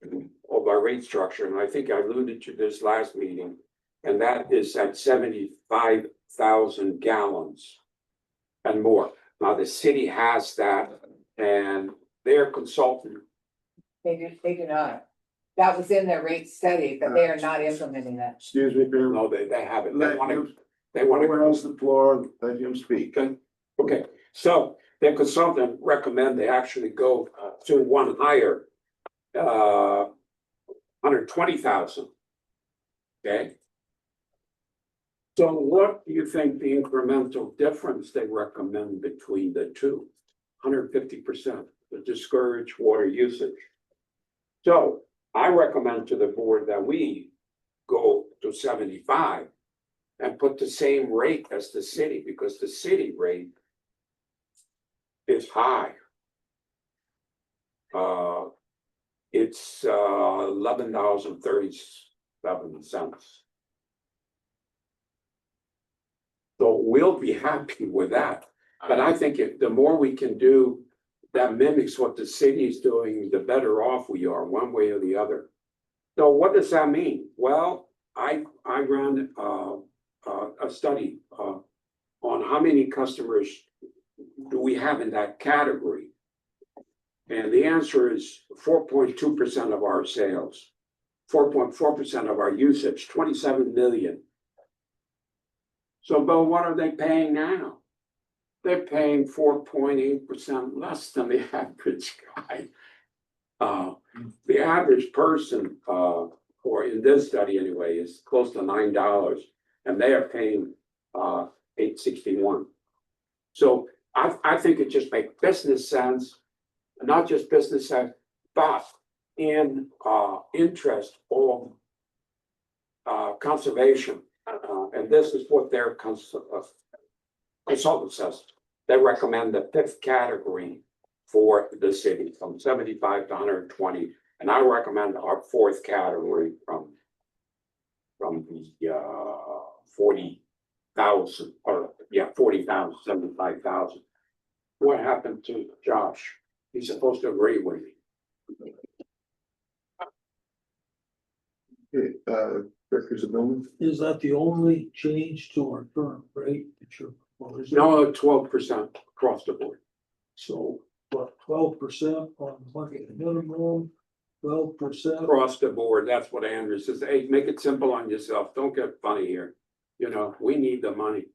of our rate structure. And I think I alluded to this last meeting, And that is at 75,000 gallons and more. Now, the city has that and their consultant, They do not. That was in their rate study, but they are not implementing that. Excuse me, Pam. no, they have it. They Let want to, him, they want who to. has the floor, let him speak. Okay, so their consultant recommend they actually go to one higher, 120,000. Okay. So what do you think the incremental difference they recommend between the two? 150% to discourage water usage. So I recommend to the board that we go to 75 and put the same rate as the city, because the city rate is high. It's $11.37. So we'll be happy with that. But I think the more we can do that mimics what the city is doing, the better off we are, one way or the other. So what does that mean? Well, I ran a study on how many customers do we have in that category. And the answer is 4.2% of our sales, 4.4% of our usage, 27 million. So, but what are they paying now? They're paying 4.8% less than the average guy. The average person, or in this study anyway, is close to $9, and they are paying $8.61. So I think it just makes business sense, not just business sense, but in interest of conservation. And this is what their consultant says. They recommend the 5th category for the city from 75 to 120. And I recommend our 4th category from the 40,000 or 40,000, 75,000. What happened to Josh? He's supposed to agree with me. Okay, Director Billings. Is that the only change to our current rate that you're proposing? No, 12% across the board. So, what, 12% on the monthly minimum, 12%? Across the board, that's what Andrew says. Hey, make it simple on yourself. Don't get funny here. You know, we need the money.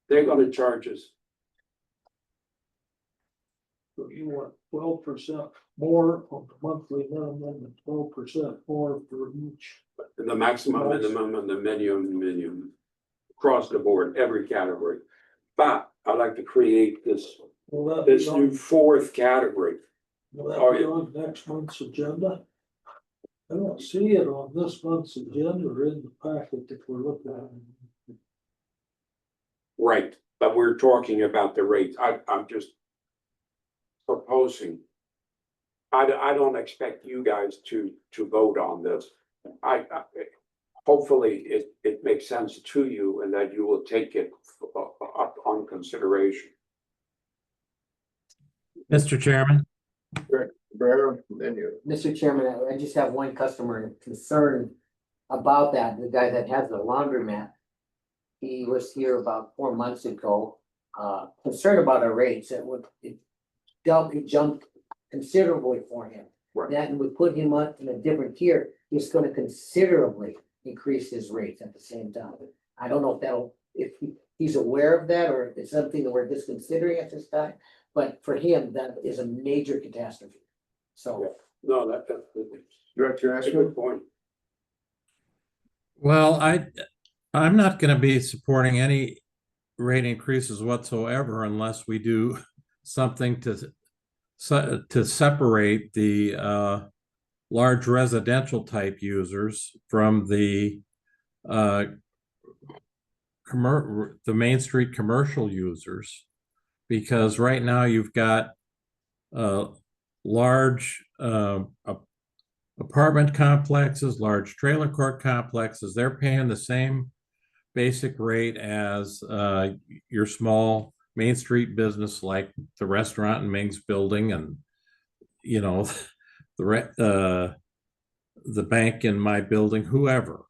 They're gonna charge us. So you want 12% more on the monthly minimum and 12% more for each. The maximum, minimum, and the minimum, across the board, every category. But I'd like to create this Will that be new on, 4th category. will that Oh, be yeah. on next month's agenda? I don't see it on this month's agenda or in the packet that we're looking at. Right, but we're talking about the rates. I'm just proposing. I don't expect you guys to vote on this. Hopefully it makes sense to you and that you will take it up on consideration. Mr. Chairman, Barrow, then you. Mr. Chairman, I just have one customer concern about that, the guy that has the laundromat. He was here about 4 months ago, concerned about our rates, it jumped considerably for him. Right. That would put him up in a different tier, he's gonna considerably increase his rates at the same time. I don't know if he's aware of that, or if it's something that we're just considering at this time, but for him, that is a major catastrophe. So, No, that's Director a Ashman. good point. well, I'm not gonna be supporting any rate increases whatsoever unless we do something to separate the large residential type users from the Main Street commercial users. Because right now you've got large apartment complexes, large trailer court complexes, they're paying the same basic rate as your small Main Street business, like the restaurant in Ming's building, and you know, the bank in my building, whoever.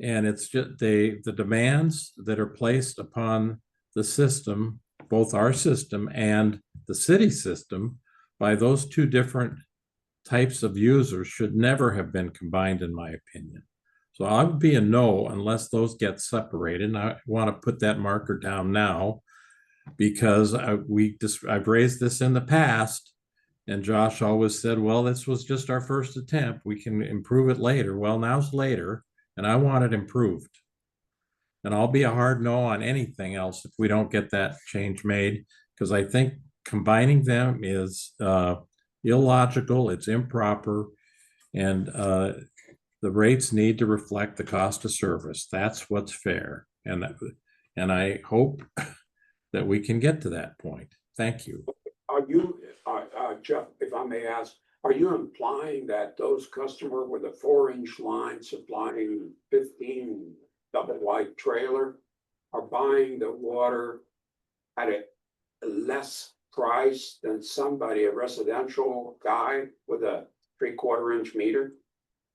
And it's just the demands that are placed upon the system, both our system and the city system, by those two different types of users should never have been combined, in my opinion. So I would be a no unless those get separated. And I want to put that marker down now because I've raised this in the past, and Josh always said, well, this was just our first attempt. We can improve it later. Well, now's later, and I want it improved. And I'll be a hard no on anything else if we don't get that change made, because I think combining them is illogical, it's improper, and the rates need to reflect the cost of service. That's what's fair. And I hope that we can get to that point. Thank you. Are you, Jeff, if I may ask, are you implying that those customers with a 4-inch line supplying 15 double wide trailer are buying the water at a less price than somebody, a residential guy with a 3/4 inch meter?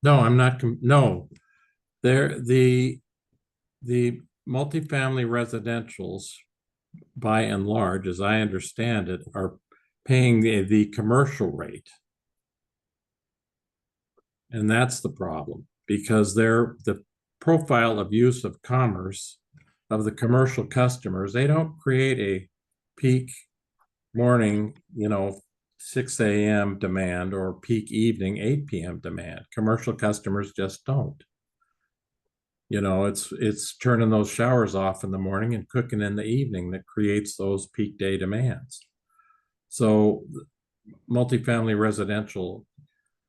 No, I'm not, no. The multifamily residentials, by and large, as I understand it, are paying the commercial rate. And that's the problem, because the profile of use of commerce of the commercial customers, they don't create a peak morning, 6 a.m. demand or peak evening 8 p.m. demand. Commercial customers just don't. It's turning those showers off in the morning and cooking in the evening that creates those peak day demands. So multifamily residential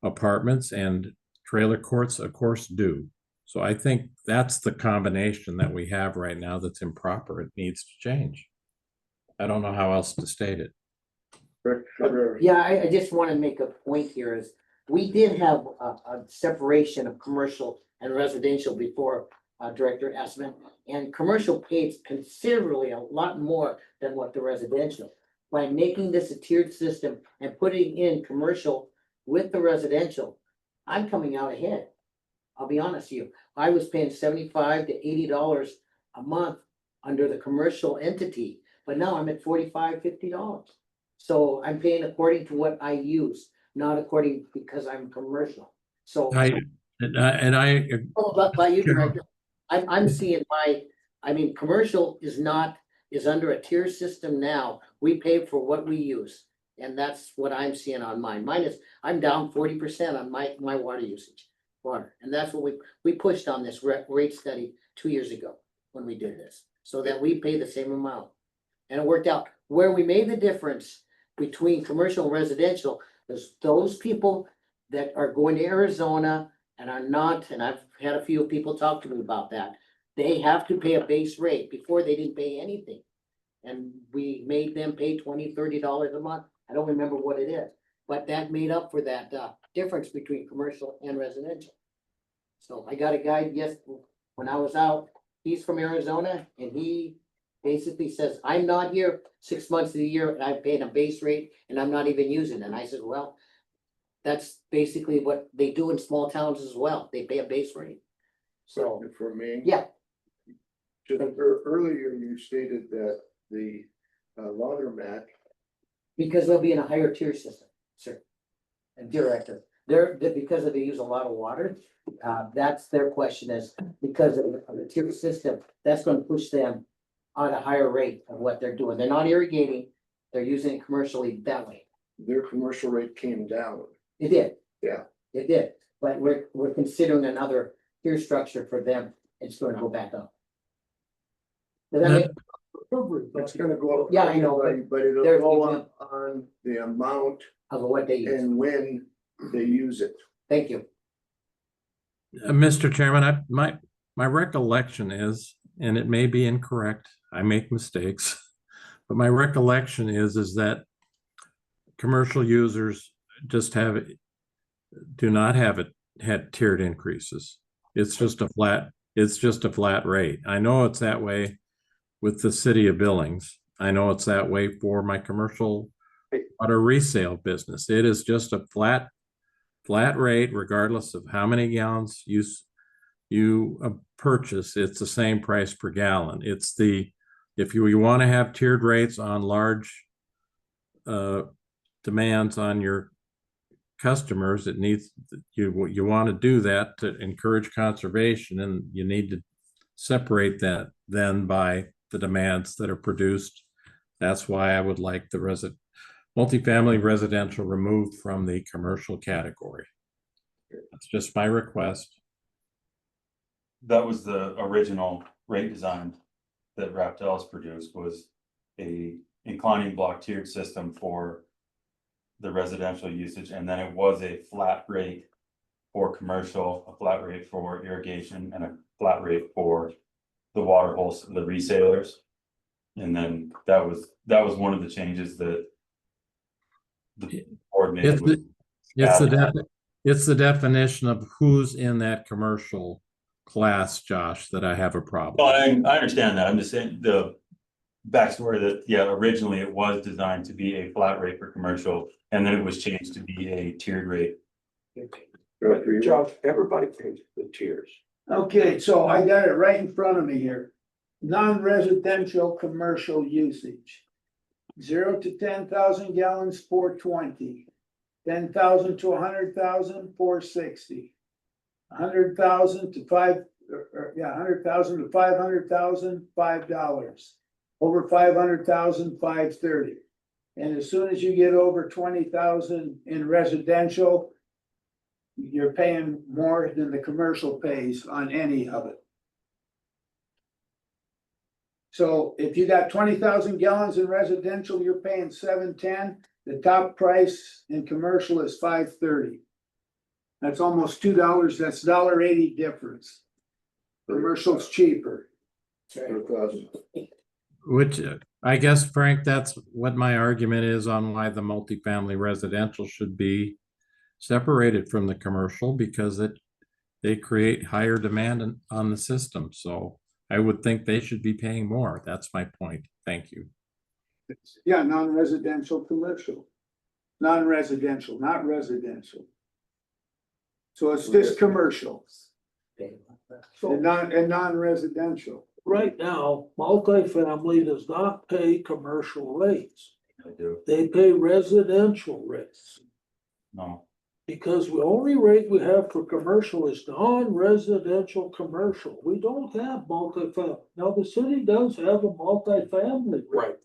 apartments and trailer courts, of course, do. So I think that's the combination that we have right now that's improper. It needs to change. I don't know how else to state it. Yeah, I just want to make a point here is we did have a separation of commercial and residential before Director Essman, and commercial paid considerably a lot more than what the residential. By making this a tiered system and putting in commercial with the residential, I'm coming out ahead. I'll be honest with you. I was paying $75 to $80 a month under the commercial entity, but now I'm at $45, $50. So I'm paying according to what I use, not according because I'm commercial. So. By you, Director, I'm seeing commercial is under a tier system now. We pay for what we use. And that's what I'm seeing on mine. I'm down 40% on my water usage. And that's what we pushed on this rate study 2 years ago when we did this, so that we pay the same amount. And it worked out. Where we made the difference between commercial and residential is those people that are going to Arizona and are not, and I've had a few people talk to me about that. They have to pay a base rate. Before they didn't pay anything. And we made them pay $20, $30 a month. I don't remember what it is, but that made up for that difference between commercial and residential. So I got a guy, when I was out, he's from Arizona, and he basically says, I'm not here 6 months of the year, and I'm paying a base rate, and I'm not even using it. And I said, well, that's basically what they do in small towns as well. They pay a base rate. So for me. yeah. Earlier you stated that the laundromat. Because they'll be in a higher tier system, sir. And Director, because they use a lot of water, that's their question is because of the tier system, that's going to push them on a higher rate of what they're doing. They're not irrigating, they're using it commercially that way. Their commercial rate came down. It did. Yeah. It did, but we're considering another tier structure for them. It's going to go back up. Does that make It's gonna go up. Yeah, I know, But it'll there's go even- up on the amount of what they use? and when they use it. Thank you. Mr. Chairman, my recollection is, and it may be incorrect, I make mistakes, but my recollection is that commercial users do not have had tiered increases. It's just a flat rate. I know it's that way with the city of Billings. I know it's that way for my commercial water resale business. It is just a flat rate regardless of how many gallons you purchase, it's the same price per gallon. It's if you want to have tiered rates on large demands on your customers, it needs, you want to do that to encourage conservation, and you need to separate that then by the demands that are produced. That's why I would like the multifamily residential removed from the commercial category. That's just my request. That was the original rate design that Raptels produced, was a inclining block tiered system for the residential usage, and then it was a flat rate for commercial, a flat rate for irrigation, and a flat rate for the water holes, the resellers. And then that was one of the changes that the board made. It's the definition of who's in that commercial class, Josh, that I have a problem. Well, I understand that. I'm just saying the backstory that, yeah, originally it was designed to be a flat rate for commercial, and then it was changed to be a tiered rate. Josh, everybody pays the tiers. Okay, so I got it right in front of me here. Non-residential commercial usage. 0 to 10,000 gallons, $4.20. 10,000 to 100,000, $4.60. 100,000 to 100,000 to 500,000, $5. Over 500,000, $5.30. And as soon as you get over 20,000 in residential, you're paying more than the commercial pays on any of it. So if you got 20,000 gallons in residential, you're paying $7.10. The top price in commercial is $5.30. That's almost $2. That's $1.80 difference. Commercial's cheaper. Which I guess, Frank, that's what my argument is on why the multifamily residential should be separated from the commercial, because they create higher demand on the system. So I would think they should be paying more. That's my point. Thank you. Yeah, non-residential commercial. Non-residential, not residential. So it's just commercial and non-residential. Right now, multifamily does not pay commercial rates. I do. They pay residential rates. No. Because the only rate we have for commercial is non-residential commercial. We don't have multifamily. Now, the city does have a multifamily rate.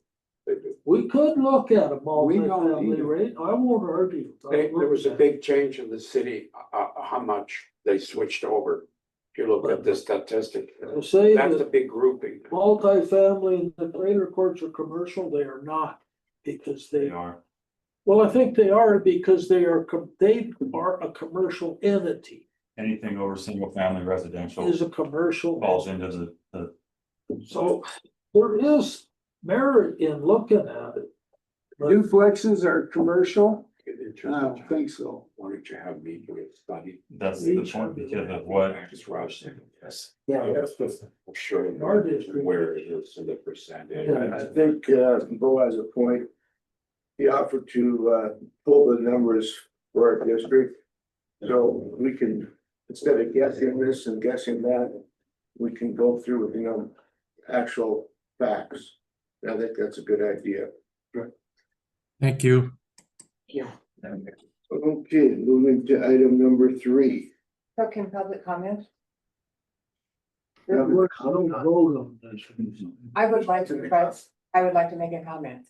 Right. We could look at a We don't multifamily either. rate. I won't argue. There was a big change in the city, how much they switched over. If you look at the statistic, To say that's a that big grouping. multifamily and the greater courts are commercial, they are not. Because They are. well, I think they are because they are a commercial entity. Anything over single family residential Is a commercial. falls into the So there is merit in looking at it. But Duplexes are commercial? I I don't think so. Why don't you have me do a study? that's the point, because of what Just Ross said, yes. Yeah. That's the. Sure. Our district. Where it is in the percentage. I think Bo has a point. He offered to pull the numbers for our district. So we can, instead of guessing this and guessing that, we can go through with, actual facts. I think that's a good idea. Thank you. Yeah. Okay, moving to item number 3. So can public comment? I don't vote on this. I would like to make a comment.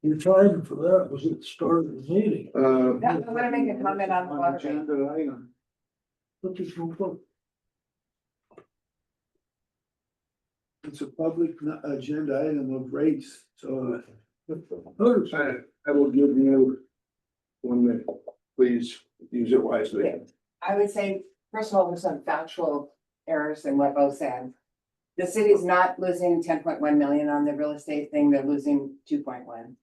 Your time for that was at the start of the meeting. I want to make a comment on the water rate. Agenda item. What did you vote? It's a public agenda item of rates, so. I will give you 1 minute. Please use it wisely. Okay. I would say, first of all, there's some factual errors in what Bo said. The city's not losing 10.1 million on the real estate thing, they're losing 2.1.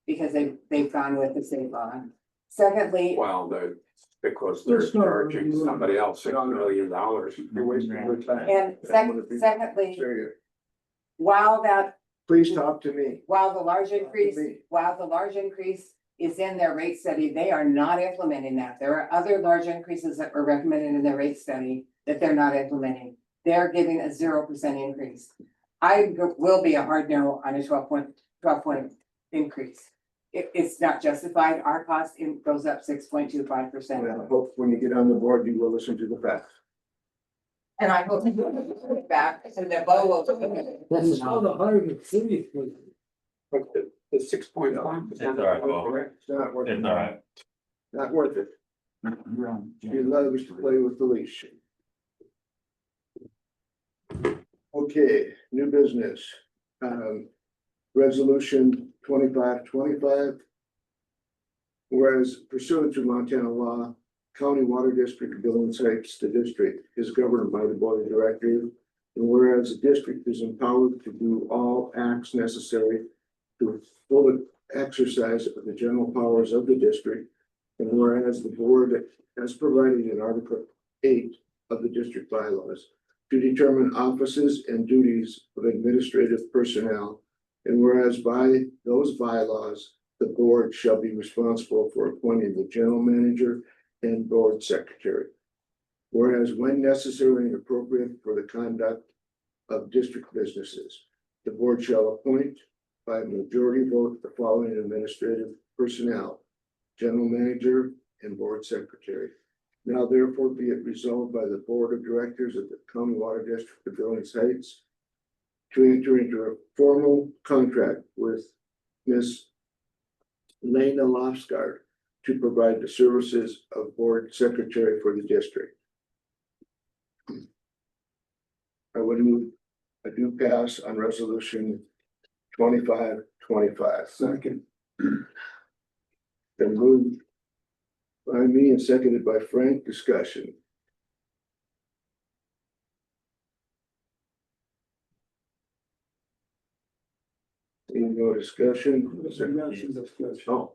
Because they've gone with the state law. Secondly, Well, because they're It's not charging really- somebody else $6 million. You're wasting your time. and secondly, Sure. while Please talk to me. the large increase is in their rate study, they are not implementing that. There are other large increases that were recommended in their rate study that they're not implementing. They're giving a 0% increase. Will be a hard no on a 12 point increase. It's not justified. Our cost goes up 6.25%. And I hope when you get on the board, you will listen to the facts. And I hope you back and the bow will. It's not a higher city for But the 6.5%. It's all right, well, It's not worth it's it. all right. Not worth it. He loves to play with the leash. Okay, new business. Resolution 2525. Whereas pursuant to Montana law, County Water District of Billings Heights, the district is governed by the board of directors. And whereas the district is empowered to do all acts necessary to full exercise of the general powers of the district. And whereas the board has provided in Article 8 of the district bylaws to determine offices and duties of administrative personnel. And whereas by those bylaws, the board shall be responsible for appointing the general manager and board secretary. Whereas when necessary and appropriate for the conduct of district businesses, the board shall appoint by a majority vote the following administrative personnel: general manager and board secretary. Now therefore be it resolved by the board of directors of the County Water District of Billings Heights to enter into a formal contract with Ms. Lena Lofsgaard to provide the services of board secretary for the district. I would move a do pass on resolution 2525. Second. Been moved by me and seconded by Frank. Discussion. Any more discussion? Oh,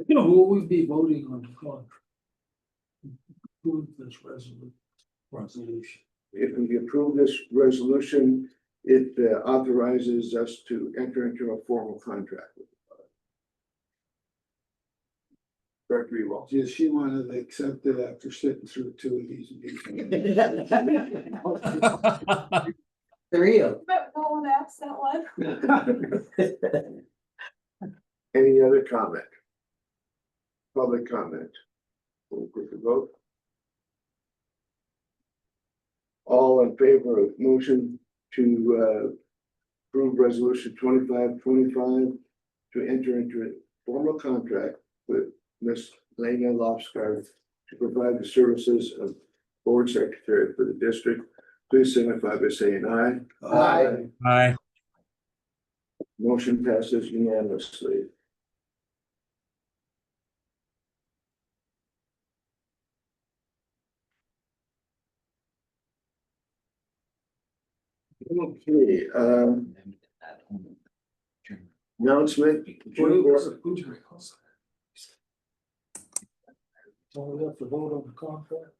You know, will we be voting on the contract? Approve this resolution. if we approve this resolution, it authorizes us to enter into a formal contract. Director Ewald. Does she want to accept it after sitting through two of these meetings? Real. But no one asked that one. Any other comment? Public comment? We'll quick vote. All in favor of motion to approve resolution 2525 to enter into a formal contract with Ms. Lena Lofsgaard to provide the services of board secretary for the district, please signify by saying aye. Aye. Aye. Motion passes unanimously. Okay, announcement. So we have to vote on the contract.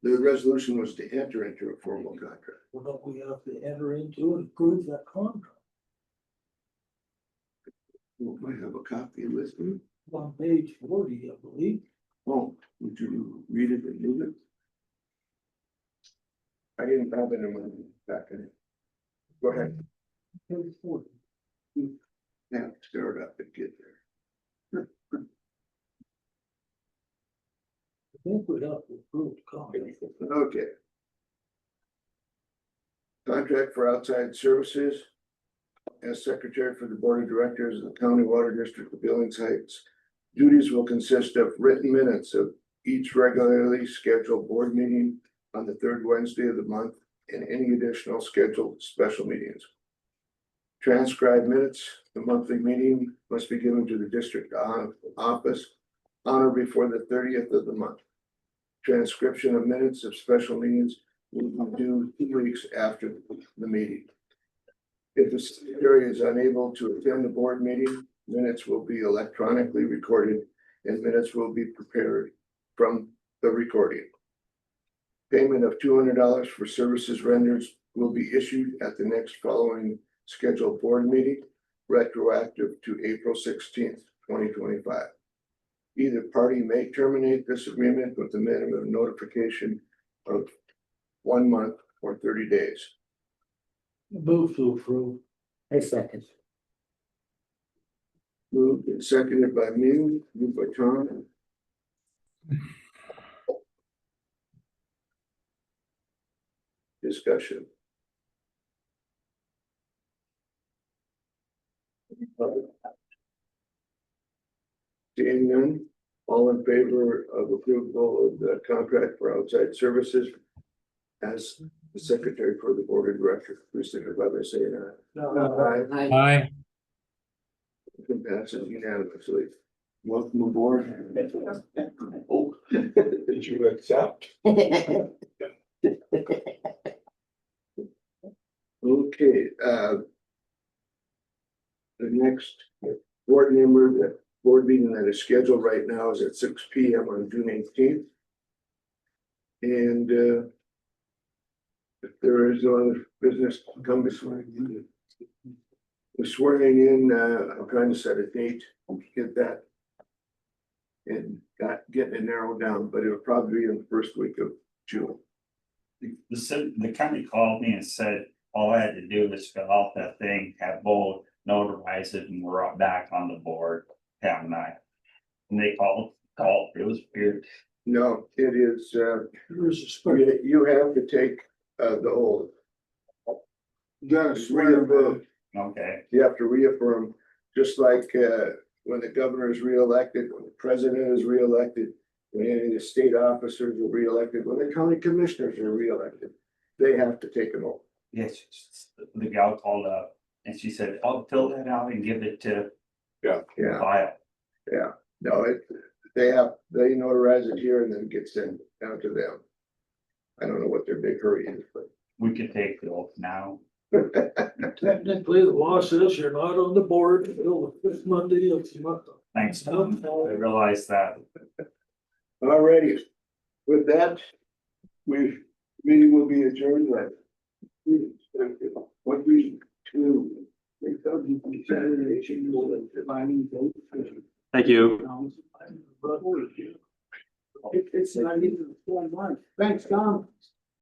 The resolution was to enter into a formal contract. Well, don't we have to enter into and approve that contract I have a copy with me. on page 40, I believe. Oh, would you read it and move it? I didn't have it in my packet. Go ahead. Page 40. Now, stir it up and get there. I think we have to approve the contract. Okay. Contract for outside services. As secretary for the board of directors of the County Water District of Billings Heights. Duties will consist of written minutes of each regularly scheduled board meeting on the third Wednesday of the month and any additional scheduled special meetings. Transcribed minutes, the monthly meeting must be given to the district office on or before the 30th of the month. Transcription of minutes of special meetings will be due 2 weeks after the meeting. If the secretary is unable to attend the board meeting, minutes will be electronically recorded and minutes will be prepared from the recording. Payment of $200 for services rendered will be issued at the next following scheduled board meeting, retroactive to April 16th, 2025. Either party may terminate this agreement with the minimum notification of 1 month or 30 days. Move to approve. I second. Moved and seconded by me, moved by Tom. Discussion. Seeing none, all in favor of approval of the contract for outside services as the secretary for the board of directors, please signify by saying aye. Aye. Aye. Motion passes unanimously. Welcome aboard. Oh, did you accept? Okay, the next board member, the board meeting that is scheduled right now is at 6 P.M. on June 18th. And if there is no other business to come this way, the swearing in, I'm trying to set a date, get that. And getting it narrowed down, but it'll probably be in the first week of June. The county called me and said, all I had to do was fill out that thing, have both notarize it, and we're back on the board, Pam and I. And they called, it was weird. No, it is, Here's a special. you have to take the oath. You gotta swear, Reaffirm. Okay, You have to reaffirm, just like when the governor is reelected, when the president is reelected, when any of the state officers are reelected, when the county commissioners are reelected, they have to take an oath. yes, the gal called up and she said, I'll fill that out and give it to Yeah, file. yeah. No, they notarize it here and then it gets sent down to them. I don't know what their big hurry is, but. We could take the oath now. Technically, the law says you're not on the board until the fifth Monday of the month. Thanks, Tom. I realized that. Alrighty, with that, meeting will be adjourned at 1:02. Thank you. It's not even 4 months. Thanks, Tom.